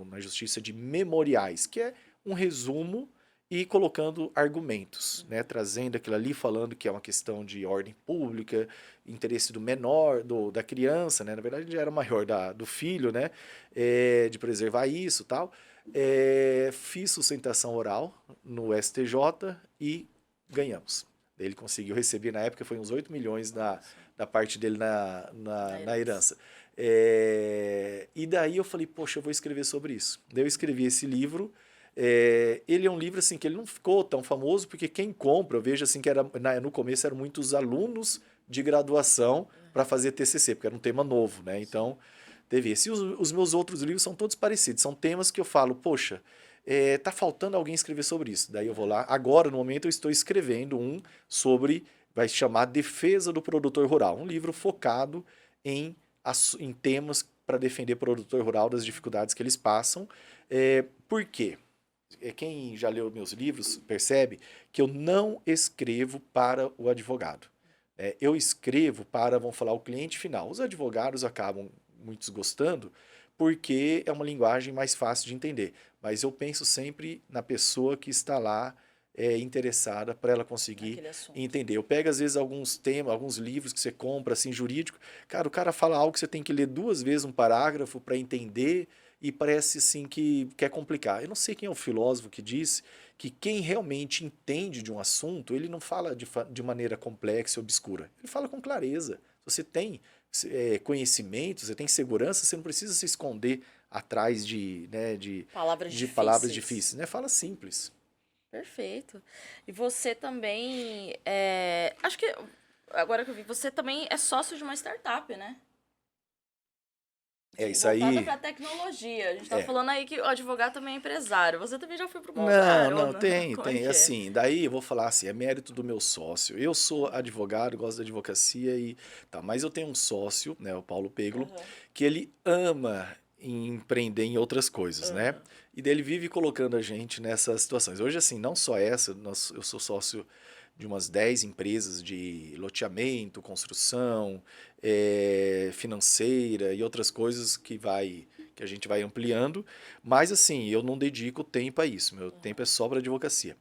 na justiça de memoriais, que é um resumo e colocando argumentos, né? Trazendo aquilo ali, falando que é uma questão de ordem pública, interesse do menor, da criança, né? Na verdade já era maior, do filho, né? De preservar isso e tal. Fiz sustentação oral no STJ e ganhamos. Ele conseguiu receber, na época foi uns 8 milhões da parte dele na herança. E daí eu falei, poxa, eu vou escrever sobre isso. Daí eu escrevi esse livro. Ele é um livro assim que ele não ficou tão famoso, porque quem compra, eu vejo assim que no começo eram muitos alunos de graduação para fazer TCC, porque era um tema novo, né? Então, teve esse. E os meus outros livros são todos parecidos, são temas que eu falo, poxa, tá faltando alguém escrever sobre isso. Daí eu vou lá. Agora, no momento, eu estou escrevendo um sobre, vai chamar Defesa do Produtor Rural, um livro focado em temas para defender o produtor rural das dificuldades que eles passam. Por quê? Quem já leu meus livros percebe que eu não escrevo para o advogado. Eu escrevo para, vamos falar, o cliente final. Os advogados acabam muitos gostando porque é uma linguagem mais fácil de entender. Mas eu penso sempre na pessoa que está lá interessada para ela conseguir entender. Eu pego, às vezes, alguns temas, alguns livros que você compra, assim, jurídico. Cara, o cara fala algo que você tem que ler 2 vezes um parágrafo para entender e parece, assim, que quer complicar. Eu não sei quem é o filósofo que disse que quem realmente entende de um assunto, ele não fala de maneira complexa e obscura. Ele fala com clareza. Se você tem conhecimento, você tem segurança, você não precisa se esconder atrás de palavras difíceis, né? Fala simples. Perfeito. E você também, acho que, agora que eu vi, você também é sócio de uma startup, né? Isso voltada aí. para tecnologia. A gente tá falando aí que o advogado também é empresário. Você também já foi pro Não, altar, ou não, não? tem. Assim, daí eu vou falar assim, é mérito do meu sócio. Eu sou advogado, gosto da advocacia e tá, mas eu tenho um sócio, né, o Paulo Peglo, que ele ama empreender em outras coisas, né? E daí ele vive colocando a gente nessas situações. Hoje, assim, não só essa, eu sou sócio de umas 10 empresas de loteamento, construção, financeira e outras coisas que a gente vai ampliando, mas assim, eu não dedico tempo a isso, meu tempo é só para advocacia.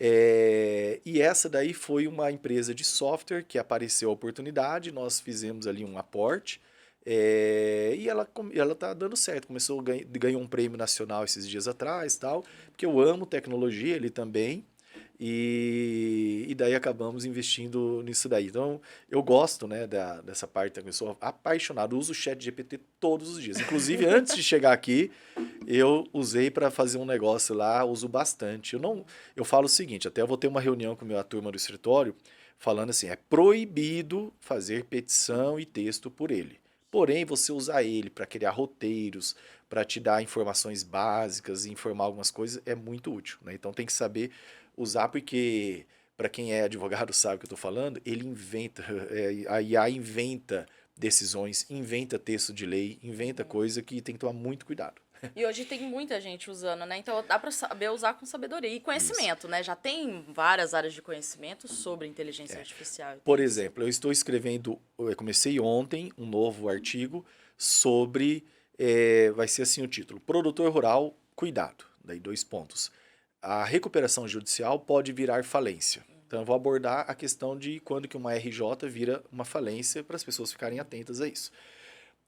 E essa daí foi uma empresa de software que apareceu a oportunidade, nós fizemos ali um aporte, e ela tá dando certo, ganhou um prêmio nacional esses dias atrás, tal, porque eu amo tecnologia, ele também, e daí acabamos investindo nisso daí. Então, eu gosto, né, dessa parte, eu sou apaixonado, uso o ChatGPT todos os dias. Inclusive, antes de chegar aqui, eu usei para fazer um negócio lá, uso bastante. Eu falo o seguinte, até eu vou ter uma reunião com a turma do escritório, falando assim, é proibido fazer petição e texto por ele. Porém, você usar ele para criar roteiros, para te dar informações básicas e informar algumas coisas, é muito útil, né? Então, tem que saber usar porque, para quem é advogado sabe o que eu estou falando, ele inventa, a IA inventa decisões, inventa texto de lei, inventa coisa que tem que tomar muito cuidado. E hoje tem muita gente usando, né? Então dá para saber usar com sabedoria e Isso. conhecimento, né? Já tem várias áreas de conhecimento sobre inteligência artificial. Por exemplo, eu estou escrevendo, eu comecei ontem um novo artigo sobre, vai ser assim o título, Produtor Rural, cuidado, daí 2 pontos. A recuperação judicial pode virar falência. Então eu vou abordar a questão de quando que uma RJ vira uma falência para as pessoas ficarem atentas a isso.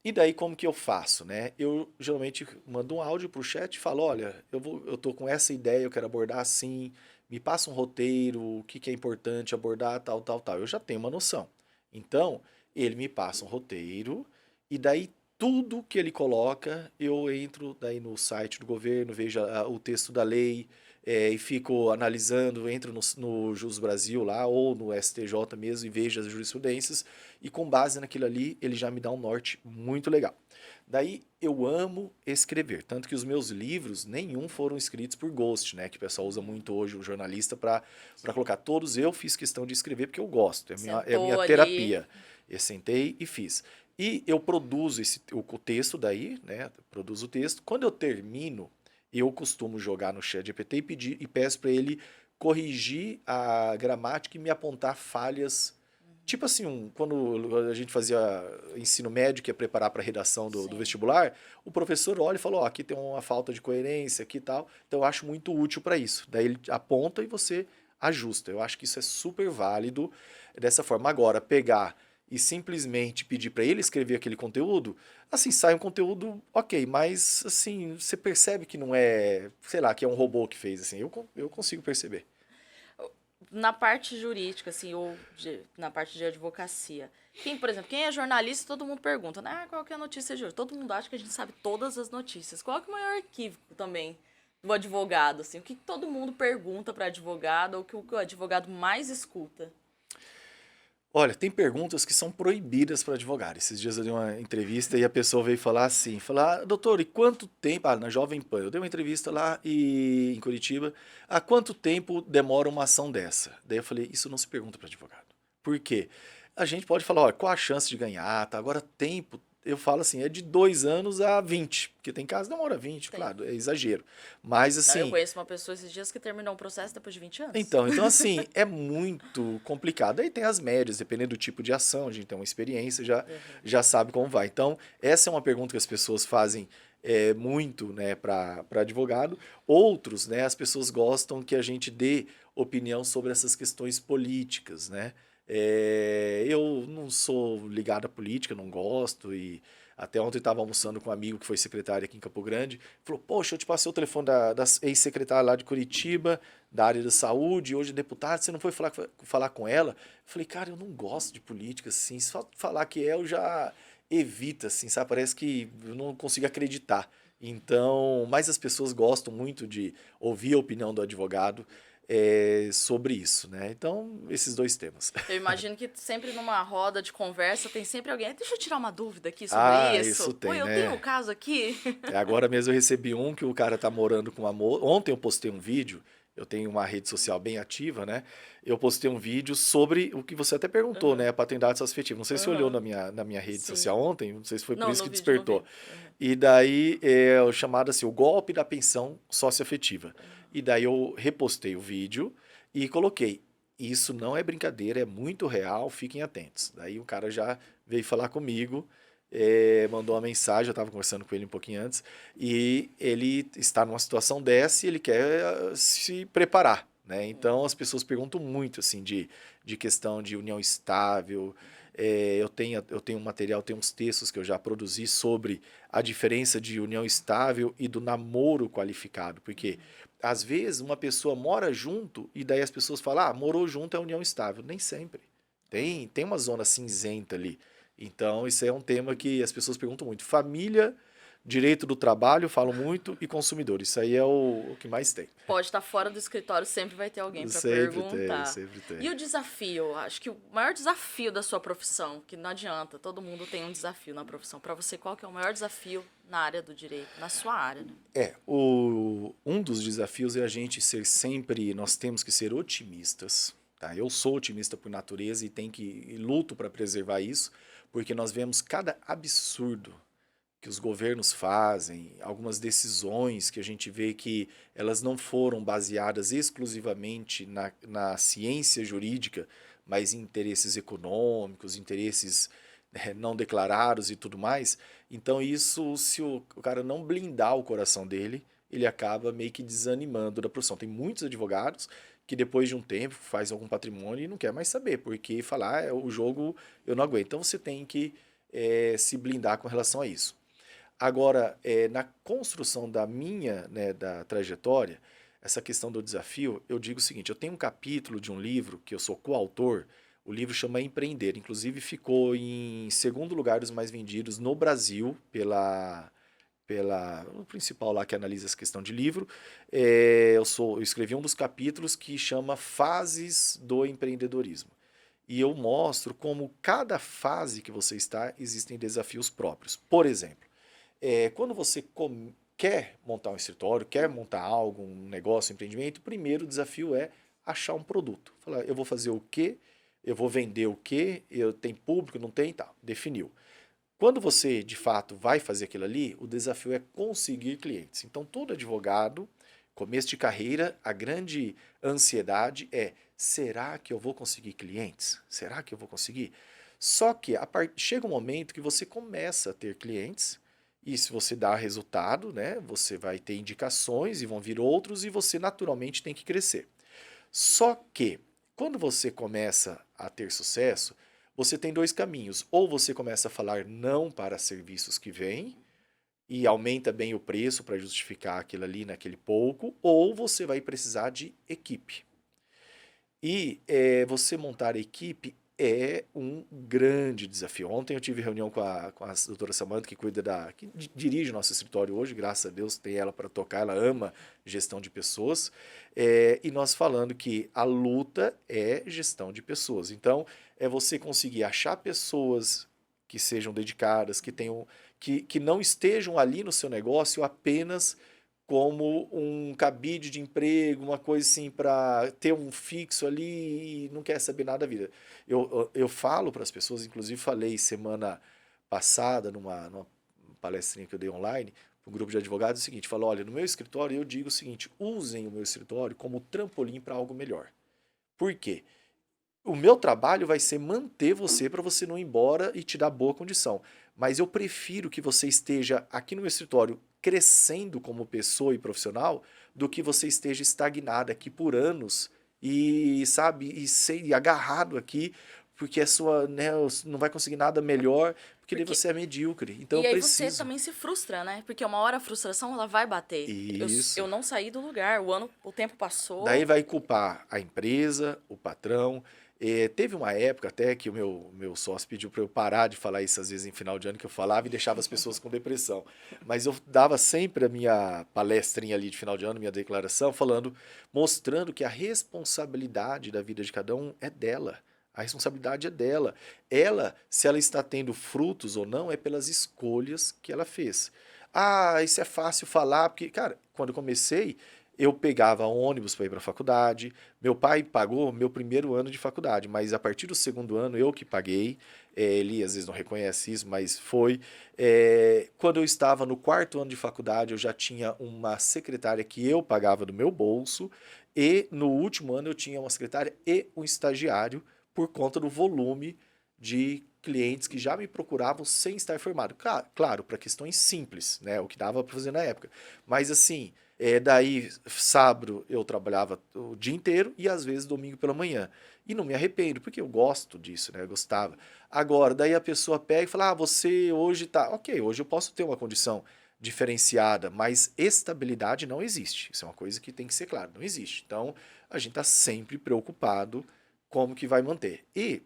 E daí como que eu faço, né? Eu geralmente mando um áudio pro chat e falo, olha, eu tô com essa ideia, eu quero abordar assim, me passa um roteiro, o que que é importante abordar, tal, tal, tal. Eu já tenho uma noção. Então, ele me passa um roteiro e daí tudo que ele coloca, eu entro daí no site do governo, vejo o texto da lei, e fico analisando, entro no Jus Brasil lá, ou no STJ mesmo, e vejo as jurisprudências, e com base naquilo ali, ele já me dá um norte muito legal. Daí, eu amo escrever, tanto que os meus livros, nenhum foram escritos por ghost, né, que o pessoal usa muito hoje, o jornalista, para colocar. Todos eu fiz questão de escrever, porque eu gosto, é a minha terapia. Eu sentei e fiz. E eu produzo o texto daí, né, produzo o texto. Quando eu termino, eu costumo jogar no ChatGPT e peço para ele corrigir a gramática e me apontar falhas. Tipo assim, quando a gente fazia ensino médio, que é preparar para a redação do vestibular, o professor olha e fala, ó, aqui tem uma falta de coerência, aqui e tal. Então eu acho muito útil para isso. Daí ele aponta e você ajusta. Eu acho que isso é super válido dessa forma. Agora, pegar e simplesmente pedir para ele escrever aquele conteúdo, assim, sai um conteúdo ok, mas assim, você percebe que não é, sei lá, que é um robô que fez, assim, eu consigo perceber. Na parte jurídica, assim, na parte de advocacia. Por exemplo, quem é jornalista, todo mundo pergunta, né? Ah, qual que é a notícia de hoje? Todo mundo acha que a gente sabe todas as notícias. Qual que é o maior equívoco também do advogado, assim? O que todo mundo pergunta para advogado ou o que o advogado mais escuta? Olha, tem perguntas que são proibidas para advogado. Esses dias eu dei uma entrevista e a pessoa veio falar assim, doutor, e quanto tempo, na Jovem Pan, eu dei uma entrevista lá em Curitiba, há quanto tempo demora uma ação dessa? Daí eu falei, isso não se pergunta para advogado. Por quê? A gente pode falar, olha, qual a chance de ganhar, tá? Agora tempo, eu falo assim, é de 2 anos a 20, porque tem casos que demora 20, claro, é exagero. Mas assim... Eu conheço uma pessoa esses dias que terminou um processo depois de 20 anos. Então assim, é muito complicado. Aí tem as médias, dependendo do tipo de ação, a gente tem uma experiência, já sabe como vai. Então, essa é uma pergunta que as pessoas fazem muito, né, para advogado. Outros, né, as pessoas gostam que a gente dê opinião sobre essas questões políticas, né? Eu não sou ligado à política, não gosto, e até ontem eu estava almoçando com um amigo que foi secretário aqui em Campo Grande, falou, poxa, eu te passei o telefone da ex-secretária lá de Curitiba, da área da saúde, hoje deputada, você não foi falar com ela? Eu falei, cara, eu não gosto de política, assim, só falar que eu já evita, assim, sabe, parece que eu não consigo acreditar. Então, mas as pessoas gostam muito de ouvir a opinião do advogado, sobre isso, né? Então, esses 2 temas. Eu imagino que sempre numa roda de conversa tem sempre alguém. Deixa eu tirar uma dúvida aqui sobre isso. Isso tem, Oi, eu né? tenho um caso aqui. Agora mesmo eu recebi um que o cara tá morando com uma moça. Ontem eu postei um vídeo, eu tenho uma rede social bem ativa, né? Eu postei um vídeo sobre o que você até perguntou, né? A paternidade socioafetiva. Não sei se você olhou na minha rede social ontem, não sei se foi por isso que despertou. E daí é o chamado assim, o golpe da pensão socioafetiva. E daí eu repostei o vídeo e coloquei, isso não é brincadeira, é muito real, fiquem atentos. Daí o cara já veio falar comigo, mandou uma mensagem, eu estava conversando com ele um pouquinho antes, e ele está numa situação dessa e ele quer se preparar, né? Então as pessoas perguntam muito assim de questão de união estável. Eu tenho um material, tenho uns textos que eu já produzi sobre a diferença de união estável e do namoro qualificado, porque às vezes uma pessoa mora junto e daí as pessoas falam, morou junto é união estável. Nem sempre. Tem uma zona cinzenta ali. Então, isso é um tema que as pessoas perguntam muito. Família, direito do trabalho, falam muito, e consumidor. Isso aí é o que mais tem. Pode estar fora do escritório, sempre vai ter alguém para perguntar. Sempre tem. E o desafio? Acho que o maior desafio da sua profissão, que não adianta, todo mundo tem um desafio na profissão. Para você, qual que é o maior desafio na área do direito, na sua área, né? Um dos desafios é a gente ser sempre, nós temos que ser otimistas, tá? Eu sou otimista por natureza e luto para preservar isso, porque nós vemos cada absurdo que os governos fazem, algumas decisões que a gente vê que elas não foram baseadas exclusivamente na ciência jurídica, mas em interesses econômicos, interesses não declarados e tudo mais. Então isso, se o cara não blindar o coração dele, ele acaba meio que desanimando da profissão. Tem muitos advogados que depois de um tempo faz algum patrimônio e não quer mais saber, porque falar, o jogo eu não aguento. Então você tem que se blindar com relação a isso. Agora, na construção da minha, né, da trajetória, essa questão do desafio, eu digo o seguinte, eu tenho um capítulo de um livro que eu sou coautor, o livro chama Empreender, inclusive ficou em segundo lugar dos mais vendidos no Brasil pela o principal lá que analisa essa questão de livro. Eu escrevi um dos capítulos que chama Fases do Empreendedorismo. E eu mostro como cada fase que você está, existem desafios próprios. Por exemplo, quando você quer montar um escritório, quer montar algo, um negócio, um empreendimento, o primeiro desafio é achar um produto. Falar, eu vou fazer o quê? Eu vou vender o quê? Eu tenho público, não tem? Tá, definiu. Quando você, de fato, vai fazer aquilo ali, o desafio é conseguir clientes. Então, todo advogado, começo de carreira, a grande ansiedade é, será que eu vou conseguir clientes? Será que eu vou conseguir? Só que chega um momento que você começa a ter clientes, e se você dá resultado, né, você vai ter indicações e vão vir outros e você naturalmente tem que crescer. Só que quando você começa a ter sucesso, você tem dois caminhos. Ou você começa a falar não para serviços que vêm e aumenta bem o preço para justificar aquilo ali naquele pouco, ou você vai precisar de equipe. E você montar a equipe é um grande desafio. Ontem eu tive reunião com a doutora Samantha, que que dirige o nosso escritório hoje, graças a Deus tem ela para tocar, ela ama gestão de pessoas, e nós falando que a luta é gestão de pessoas. Então, é você conseguir achar pessoas que sejam dedicadas, que não estejam ali no seu negócio apenas como um cabide de emprego, uma coisa assim para ter um fixo ali e não quer saber nada da vida. Eu falo para as pessoas, inclusive falei semana passada numa palestrinha que eu dei online, para um grupo de advogados, o seguinte, falo, olha, no meu escritório eu digo o seguinte, usem o meu escritório como trampolim para algo melhor. Por quê? O meu trabalho vai ser manter você para você não ir embora e te dar boa condição. Mas eu prefiro que você esteja aqui no meu escritório crescendo como pessoa e profissional do que você esteja estagnado aqui por anos e, sabe, e agarrado aqui porque a sua, né, não vai conseguir nada melhor, porque daí você é medíocre. Então E eu aí você preciso. também se frustra, né? Porque uma hora a frustração ela vai bater. Isso. Eu não saí do lugar, o tempo passou. Daí vai culpar a empresa, o patrão. Teve uma época até que o meu sócio pediu para eu parar de falar isso às vezes em final de ano, que eu falava e deixava as pessoas com depressão. Mas eu dava sempre a minha palestrinha ali de final de ano, minha declaração, mostrando que a responsabilidade da vida de cada um é dela. A responsabilidade é dela. Ela, se ela está tendo frutos ou não, é pelas escolhas que ela fez. Ah, isso é fácil falar, porque, cara, quando eu comecei, eu pegava ônibus para ir para a faculdade. Meu pai pagou meu primeiro ano de faculdade, mas a partir do segundo ano eu que paguei. Ele às vezes não reconhece isso, mas foi. Quando eu estava no quarto ano de faculdade, eu já tinha uma secretária que eu pagava do meu bolso. E no último ano eu tinha uma secretária e um estagiário por conta do volume de clientes que já me procuravam sem estar formado. Claro, para questões simples, né? O que dava para fazer na época. Mas assim, daí sábado eu trabalhava o dia inteiro e às vezes domingo pela manhã. E não me arrependo, porque eu gosto disso, né? Eu gostava. Agora, daí a pessoa pega e fala: ah, você hoje tá. Ok, hoje eu posso ter uma condição diferenciada, mas estabilidade não existe. Isso é uma coisa que tem que ser claro, não existe. Então, a gente está sempre preocupado como que vai manter. E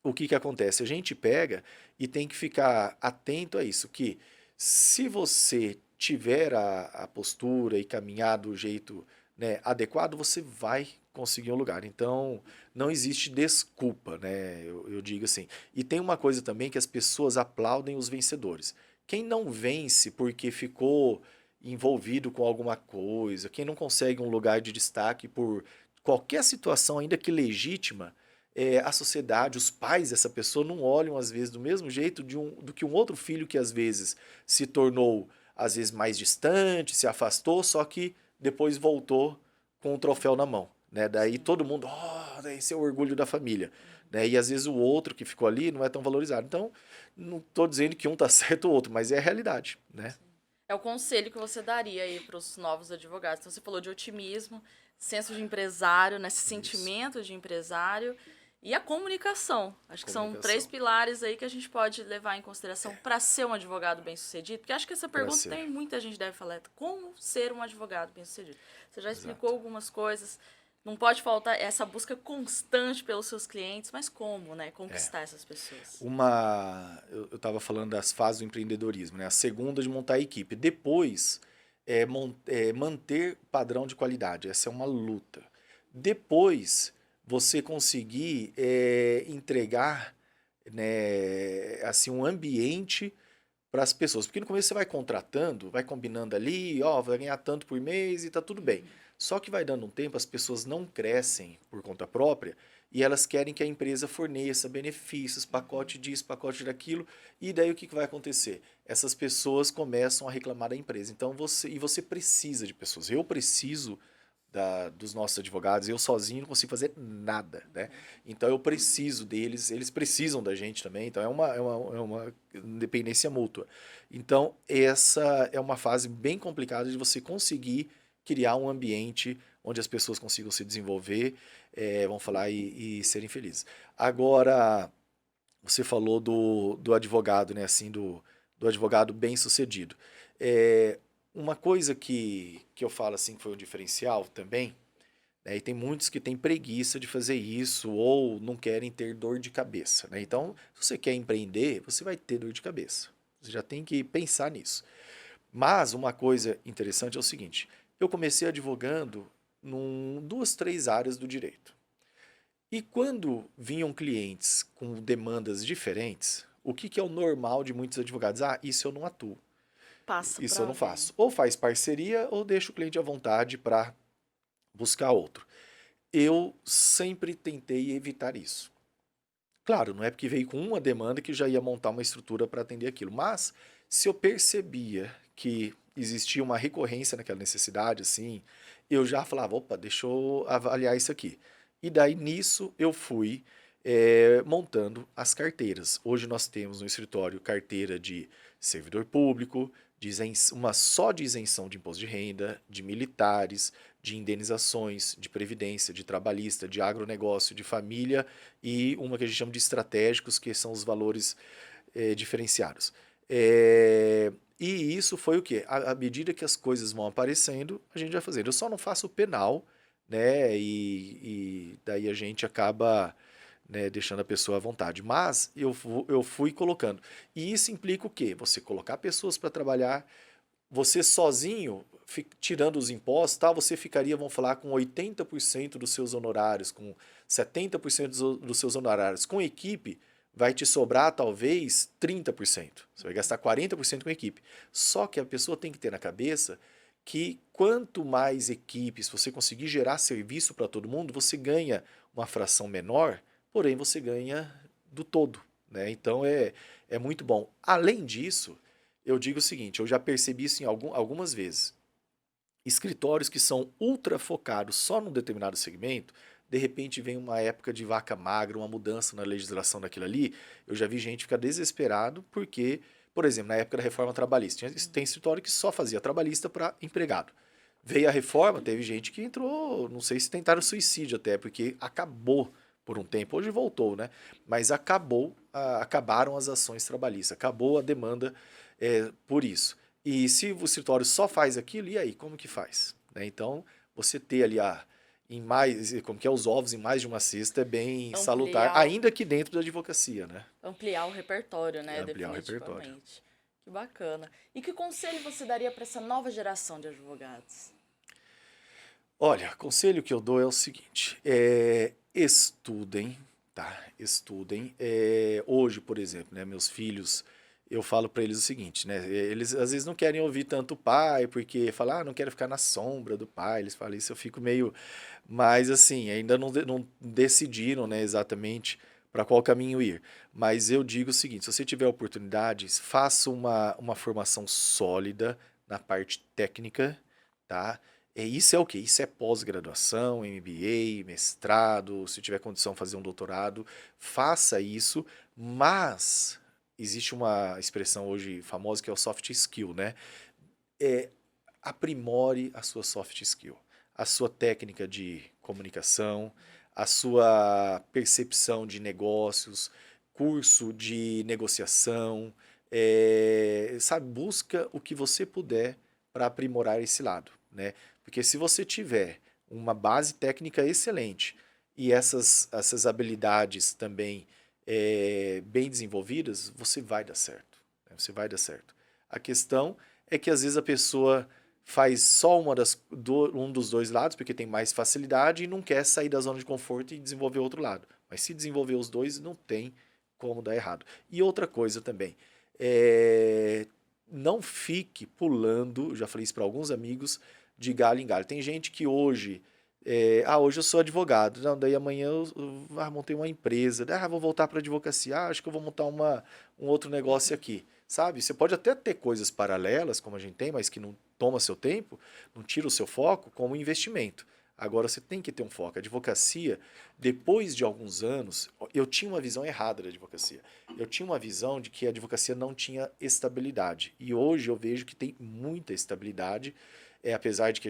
o que acontece? A gente pega e tem que ficar atento a isso, que se você tiver a postura e caminhar do jeito, né, adequado, você vai conseguir um lugar. Então, não existe desculpa, né? Eu digo assim. E tem uma coisa também que as pessoas aplaudem os vencedores. Quem não vence porque ficou envolvido com alguma coisa, quem não consegue um lugar de destaque por qualquer situação, ainda que legítima, a sociedade, os pais dessa pessoa não olham, às vezes, do mesmo jeito do que um outro filho que, às vezes, se tornou, às vezes, mais distante, se afastou, só que depois voltou com o troféu na mão, né? Daí Sim. todo mundo, esse é o orgulho da família, né? E, às vezes, o outro que ficou ali não é tão valorizado. Então, não estou dizendo que um tá certo ou outro, mas é a realidade, né? É o conselho que você daria aí para os novos advogados. Então, você falou de otimismo, senso de empresário, né? Esse Isso. sentimento de empresário e a comunicação. Acho que são 3 Comunicação, pilares aí que a gente pode levar em consideração para ser um advogado bem-sucedido. Porque acho que essa para pergunta ser. tem muita gente deve falar, como ser um advogado bem-sucedido? Você já explicou Exato. algumas coisas. Não pode faltar essa busca constante pelos seus clientes, mas como, né? Conquistar essas pessoas. Eu estava falando das fases do empreendedorismo, né? A segunda de montar a equipe. Depois, manter padrão de qualidade. Essa é uma luta. Depois, você conseguir entregar, né, assim, um ambiente para as pessoas. Porque no começo você vai contratando, vai combinando ali, vai ganhar tanto por mês e tá tudo bem. Só que vai dando um tempo, as pessoas não crescem por conta própria e elas querem que a empresa forneça benefícios, pacote disso, pacote daquilo, e daí o que vai acontecer? Essas pessoas começam a reclamar da empresa. Então você precisa de pessoas. Eu preciso dos nossos advogados, eu sozinho não consigo fazer nada, né? Então eu preciso deles, eles precisam da gente também, então é uma dependência mútua. Então essa é uma fase bem complicada de você conseguir criar um ambiente onde as pessoas consigam se desenvolver, vão falar e serem felizes. Agora, você falou do advogado, né? Assim, do advogado bem-sucedido. Uma coisa que eu falo assim que foi um diferencial também, né? E tem muitos que têm preguiça de fazer isso ou não querem ter dor de cabeça, né? Então, se você quer empreender, você vai ter dor de cabeça. Você já tem que pensar nisso. Mas uma coisa interessante é o seguinte: eu comecei advogando duas, três áreas do direito. E quando vinham clientes com demandas diferentes, o que é o normal de muitos advogados? Isso eu não atuo, Passa isso eu para não alguém. faço. Ou faz parceria ou deixa o cliente à vontade para buscar outro. Eu sempre tentei evitar isso. Claro, não é porque veio com uma demanda que já ia montar uma estrutura para atender aquilo, mas se eu percebia que existia uma recorrência naquela necessidade, assim, eu já falava, opa, deixa eu avaliar isso aqui. E daí nisso eu fui montando as carteiras. Hoje nós temos no escritório carteira de servidor público, uma só de isenção de imposto de renda, de militares, de indenizações, de previdência, de trabalhista, de agronegócio, de família e uma que a gente chama de estratégicos, que são os valores diferenciados. E isso foi o quê? À medida que as coisas vão aparecendo, a gente vai fazendo. Eu só não faço penal, né? E daí a gente acaba, né, deixando a pessoa à vontade. Mas eu fui colocando. E isso implica o quê? Você colocar pessoas para trabalhar, você sozinho, tirando os impostos, tá, você ficaria, vamos falar, com 80% dos seus honorários, com 70% dos seus honorários. Com equipe, vai te sobrar talvez 30%. Você vai gastar 40% com equipe. Só que a pessoa tem que ter na cabeça que quanto mais equipes você conseguir gerar serviço para todo mundo, você ganha uma fração menor, porém você ganha do todo, né? Então é muito bom. Além disso, eu digo o seguinte, eu já percebi isso em algumas vezes. Escritórios que são ultra focados só num determinado segmento, de repente vem uma época de vaca magra, uma mudança na legislação daquilo ali, eu já vi gente ficar desesperado porque, por exemplo, na época da reforma trabalhista, tem escritório que só fazia trabalhista para empregado. Veio a reforma, teve gente que entrou, não sei se tentaram suicídio até, porque acabou por um tempo, hoje voltou, né? Mas acabaram as ações trabalhistas, acabou a demanda por isso. E se o escritório só faz aquilo, e aí, como que faz? Né? Então, você ter ali como que é os ovos em mais de uma cesta é bem salutar, Ampliar ainda que dentro da advocacia, né? ampliar o repertório, É né? ampliar o repertório. Definitivamente. Que bacana. E que conselho você daria para essa nova geração de advogados? Olha, o conselho que eu dou é o seguinte: estudem, tá? Estudem. Hoje, por exemplo, né, meus filhos eu falo para eles o seguinte, né? Eles às vezes não querem ouvir tanto o pai, porque falam, não quero ficar na sombra do pai. Eles falam isso, eu fico meio. Mas assim, ainda não decidiram, né, exatamente para qual caminho ir. Mas eu digo o seguinte: se você tiver oportunidades, faça uma formação sólida na parte técnica, tá? Isso é o quê? Isso é pós-graduação, MBA, mestrado, se tiver condição de fazer um doutorado, faça isso, mas existe uma expressão hoje famosa que é o soft skill, né? É, aprimore a sua soft skill, a sua técnica de comunicação, a sua percepção de negócios, curso de negociação, sabe, busca o que você puder para aprimorar esse lado, né? Porque se você tiver uma base técnica excelente e essas habilidades também bem desenvolvidas, você vai dar certo, né? Você vai dar certo. A questão é que às vezes a pessoa faz só um dos dois lados, porque tem mais facilidade e não quer sair da zona de conforto e desenvolver outro lado. Mas se desenvolver os dois, não tem como dar errado. E outra coisa também, não fique pulando, já falei isso para alguns amigos, de galho em galho. Tem gente que hoje, hoje eu sou advogado, não, daí amanhã eu montei uma empresa, vou voltar para a advocacia, acho que eu vou montar um outro negócio aqui. Sabe? Você pode até ter coisas paralelas, como a gente tem, mas que não toma seu tempo, não tira o seu foco, como investimento. Agora você tem que ter um foco. A advocacia, depois de alguns anos, eu tinha uma visão errada da advocacia. Eu tinha uma visão de que a advocacia não tinha estabilidade. E hoje eu vejo que tem muita estabilidade, apesar de que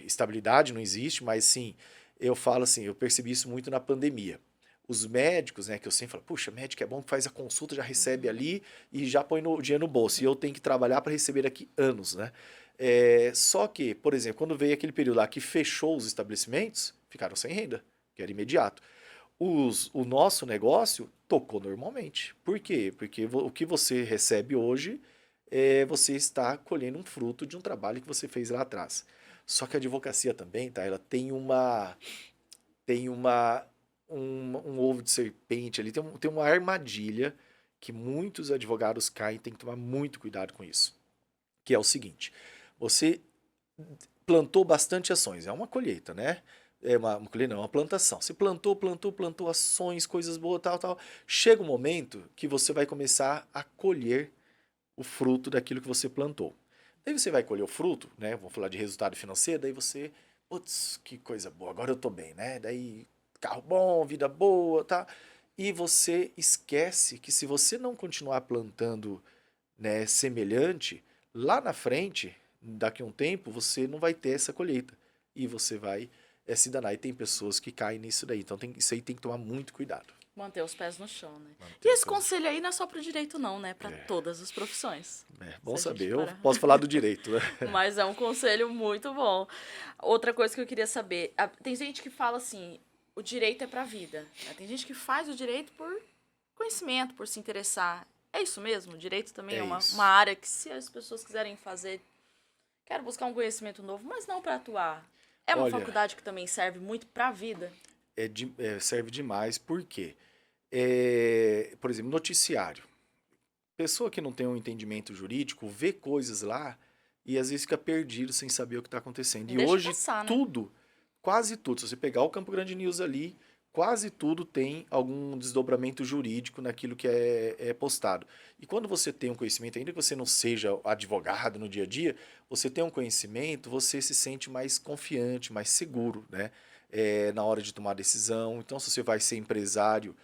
estabilidade não existe, mas sim, eu falo assim, eu percebi isso muito na pandemia. Os médicos, né, que eu sempre falo, puxa, médico é bom que faz a consulta, já recebe ali e já põe o dinheiro no bolso. E eu tenho que trabalhar para receber daqui anos, né? Só que, por exemplo, quando veio aquele período lá que fechou os estabelecimentos, ficaram sem renda, que era imediato. O nosso negócio tocou normalmente. Por quê? Porque o que você recebe hoje, você está colhendo um fruto de um trabalho que você fez lá atrás. Só que a advocacia também, tá? Ela tem um ovo de serpente ali, tem uma armadilha que muitos advogados caem, tem que tomar muito cuidado com isso. Que é o seguinte, você plantou bastante ações, é uma colheita, né? Uma colheita não, uma plantação. Você plantou ações, coisas boas, tal, tal. Chega um momento que você vai começar a colher o fruto daquilo que você plantou. Daí você vai colher o fruto, né? Vamos falar de resultado financeiro, daí você, putz, que coisa boa, agora eu tô bem, né? Daí carro bom, vida boa, tá? E você esquece que se você não continuar plantando, né, semelhante, lá na frente, daqui a um tempo, você não vai ter essa colheita. E você vai se danar. E tem pessoas que caem nisso daí. Então isso aí tem que tomar muito cuidado. Manter os pés no chão, né? Manter E os esse pés no conselho aí não é só pro direito, não, né? Pra todas as profissões. bom Se a gente saber. Eu parar. posso falar do direito, né? Mas é um conselho muito bom. Outra coisa que eu queria saber, tem gente que fala assim, o direito é pra vida, né? Tem gente que faz o direito por conhecimento, por se interessar. É isso mesmo? O direito também é isso. uma área que, se as pessoas quiserem fazer, quero buscar um conhecimento novo, mas não para atuar. É uma Olha, faculdade que também serve muito para a vida. serve demais, por quê? Por exemplo, noticiário. Pessoa que não tem um entendimento jurídico vê coisas lá e às vezes fica perdido sem saber o que está acontecendo. E Deixa hoje passar, né? tudo, quase tudo, se você pegar o Campo Grande News ali, quase tudo tem algum desdobramento jurídico naquilo que é postado. E quando você tem um conhecimento, ainda que você não seja advogado no dia a dia, você tem um conhecimento, você se sente mais confiante, mais seguro, né? Na hora de tomar decisão. Então, se você vai ser empresário,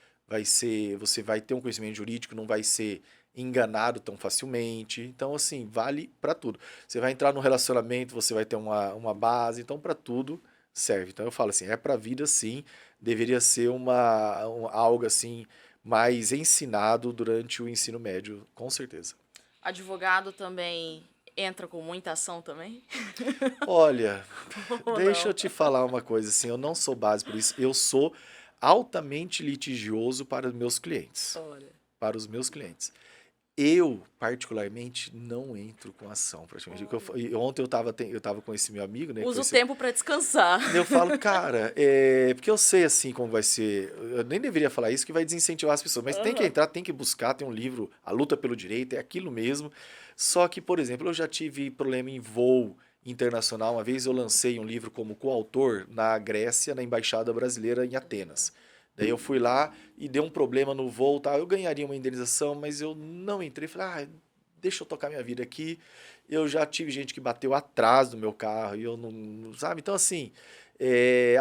você vai ter um conhecimento jurídico, não vai ser enganado tão facilmente. Então, assim, vale para tudo. Você vai entrar no relacionamento, você vai ter uma base. Então, para tudo serve. Então, eu falo assim, é para a vida, sim. Deveria ser algo assim mais ensinado durante o ensino médio, com certeza. Advogado também entra com muita ação também? Olha, Ou deixa não? eu te falar uma coisa assim, eu não sou base por isso, eu sou altamente litigioso para os meus clientes. Olha. Para os meus clientes. Eu, particularmente, não entro com ação, praticamente. E ontem eu tava com esse meu amigo, né? Usa o tempo para descansar. Eu falo, cara, porque eu sei assim como vai ser. Eu nem deveria falar isso, que vai desincentivar as pessoas, mas tem que entrar, tem que buscar. Tem um livro, A Luta pelo Direito, é aquilo mesmo. Só que, por exemplo, eu já tive problema em voo internacional. Uma vez eu lancei um livro como coautor na Grécia, na Embaixada Brasileira em Atenas. Daí eu fui lá e deu um problema no voo, tá? Eu ganharia uma indenização, mas eu não entrei. Falei, deixa eu tocar minha vida aqui. Eu já tive gente que bateu atrás do meu carro e eu não, sabe? Então, assim,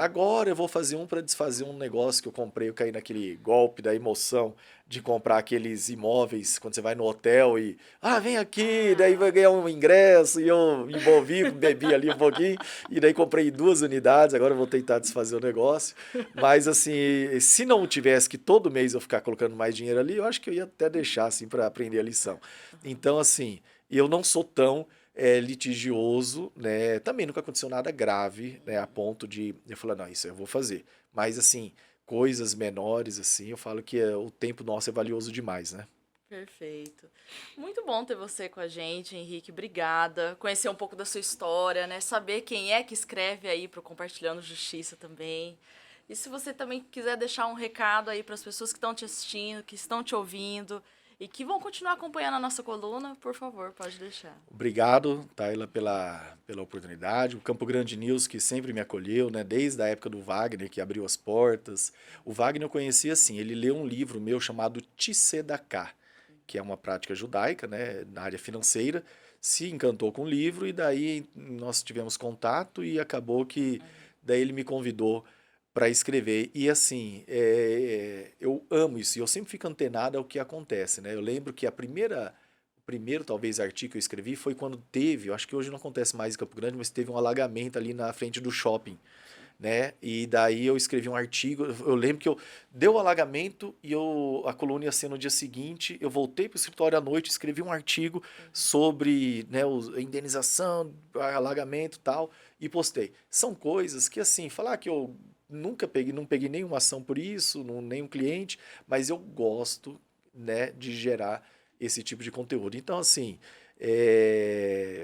agora eu vou fazer para desfazer um negócio que eu comprei. Eu caí naquele golpe da emoção de comprar aqueles imóveis quando você vai no hotel e, vem aqui, daí vai ganhar um ingresso. E eu me envolvi, bebi ali um pouquinho, e daí comprei 2 unidades. Agora eu vou tentar desfazer o negócio. Mas, assim, se não tivesse que todo mês eu ficar colocando mais dinheiro ali, eu acho que eu ia até deixar, assim, para aprender a lição. Então, assim, eu não sou tão litigioso, né? Também nunca aconteceu nada grave, né? A ponto de eu falar, não, isso eu vou fazer. Mas, assim, coisas menores, assim, eu falo que o tempo nosso é valioso demais, né? Perfeito. Muito bom ter você com a gente, Henrique. Obrigada. Conhecer um pouco da sua história, né? Saber quem é que escreve aí para o Compartilhando Justiça também. E se você também quiser deixar um recado aí para as pessoas que estão te assistindo, que estão te ouvindo e que vão continuar acompanhando a nossa coluna, por favor, pode deixar. Obrigado, Tayla, pela oportunidade. O Campo Grande News, que sempre me acolheu, né? Desde a época do Wagner, que abriu as portas. O Wagner eu conhecia assim, ele leu um livro meu chamado Tzedakah, que é uma prática judaica, né? Na área financeira. Se encantou com o livro e daí nós tivemos contato e acabou que daí ele me convidou para escrever. E assim, eu amo isso e eu sempre fico antenado ao que acontece, né? Eu lembro que o primeiro talvez artigo que eu escrevi foi quando teve, eu acho que hoje não acontece mais em Campo Grande, mas teve um alagamento ali na frente do shopping, né? E daí eu escrevi um artigo, eu lembro que deu o alagamento e a coluna ia ser no dia seguinte, eu voltei para o escritório à noite, escrevi um artigo sobre, né, a indenização, alagamento e tal, e postei. São coisas que, assim, falar que eu não peguei nenhuma ação por isso, nenhum cliente, mas eu gosto, né, de gerar esse tipo de conteúdo. Então, assim,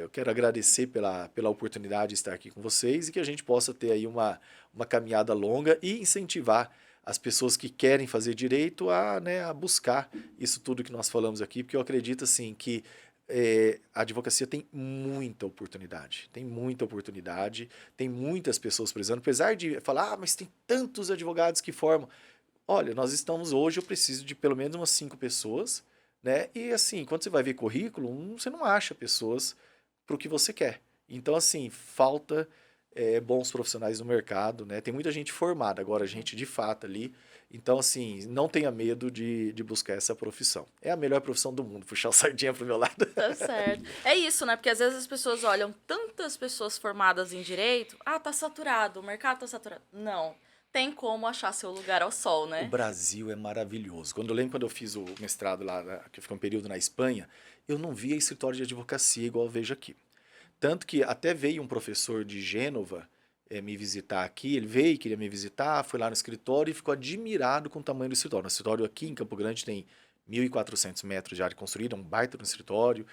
eu quero agradecer pela oportunidade de estar aqui com vocês e que a gente possa ter aí uma caminhada longa e incentivar as pessoas que querem fazer direito né, a buscar isso tudo que nós falamos aqui, porque eu acredito, assim, que a advocacia tem muita oportunidade, tem muitas pessoas precisando, apesar de falar, mas tem tantos advogados que formam. Olha, nós estamos hoje, eu preciso de pelo menos umas 5 pessoas, né? E assim, quando você vai ver currículo, você não acha pessoas para o que você quer. Então, assim, falta bons profissionais no mercado, né? Tem muita gente formada, agora gente de fato ali. Então, assim, não tenha medo de buscar essa profissão. É a melhor profissão do mundo, puxar o sardinha pro meu lado. Tá certo. É isso, né? Porque às vezes as pessoas olham tantas pessoas formadas em direito, tá saturado, o mercado tá saturado. Não. Tem como achar seu lugar ao sol, O né? Brasil é maravilhoso. Quando eu fiz o mestrado lá, que eu fiquei um período na Espanha, eu não via escritório de advocacia igual eu vejo aqui. Tanto que até veio um professor de Gênova me visitar aqui, ele veio, queria me visitar, foi lá no escritório e ficou admirado com o tamanho do escritório. O escritório aqui em Campo Grande tem 1.400 metros de área construída, um baita no escritório.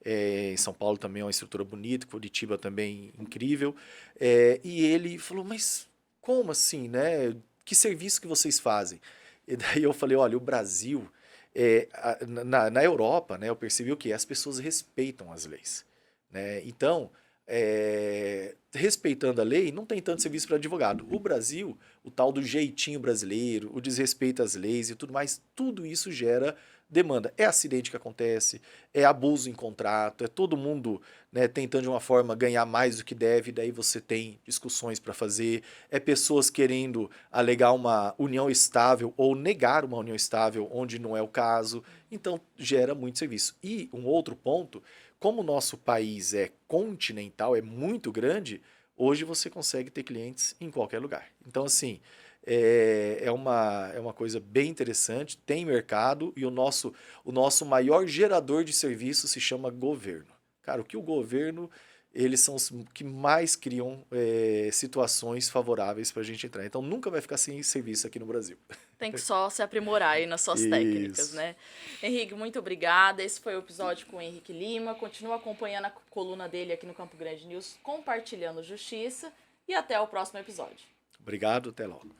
Em São Paulo também é uma estrutura bonita, Curitiba também incrível. E ele falou, mas como assim, né? Que serviço que vocês fazem? E daí eu falei, olha, o Brasil, na Europa, né, eu percebi o quê? As pessoas respeitam as leis, né? Então, respeitando a lei, não tem tanto serviço para advogado. O Brasil, o tal do jeitinho brasileiro, o desrespeito às leis e tudo mais, tudo isso gera demanda. É acidente que acontece, é abuso em contrato, é todo mundo, né, tentando de uma forma ganhar mais do que deve, daí você tem discussões para fazer, é pessoas querendo alegar uma união estável ou negar uma união estável onde não é o caso, então gera muito serviço. E um outro ponto, como o nosso país é continental, é muito grande, hoje você consegue ter clientes em qualquer lugar. Então, assim, é uma coisa bem interessante, tem mercado e o nosso maior gerador de serviço se chama governo. Cara, o que o governo eles são os que mais criam situações favoráveis para a gente entrar. Então, nunca vai ficar sem serviço aqui no Brasil. Tem que só se aprimorar aí nas suas técnicas, né? Henrique, muito obrigada. Esse foi o episódio com o Henrique Lima. Continua acompanhando a coluna dele aqui no Campo Grande News, compartilhando justiça. E até o próximo episódio. Obrigado, até logo.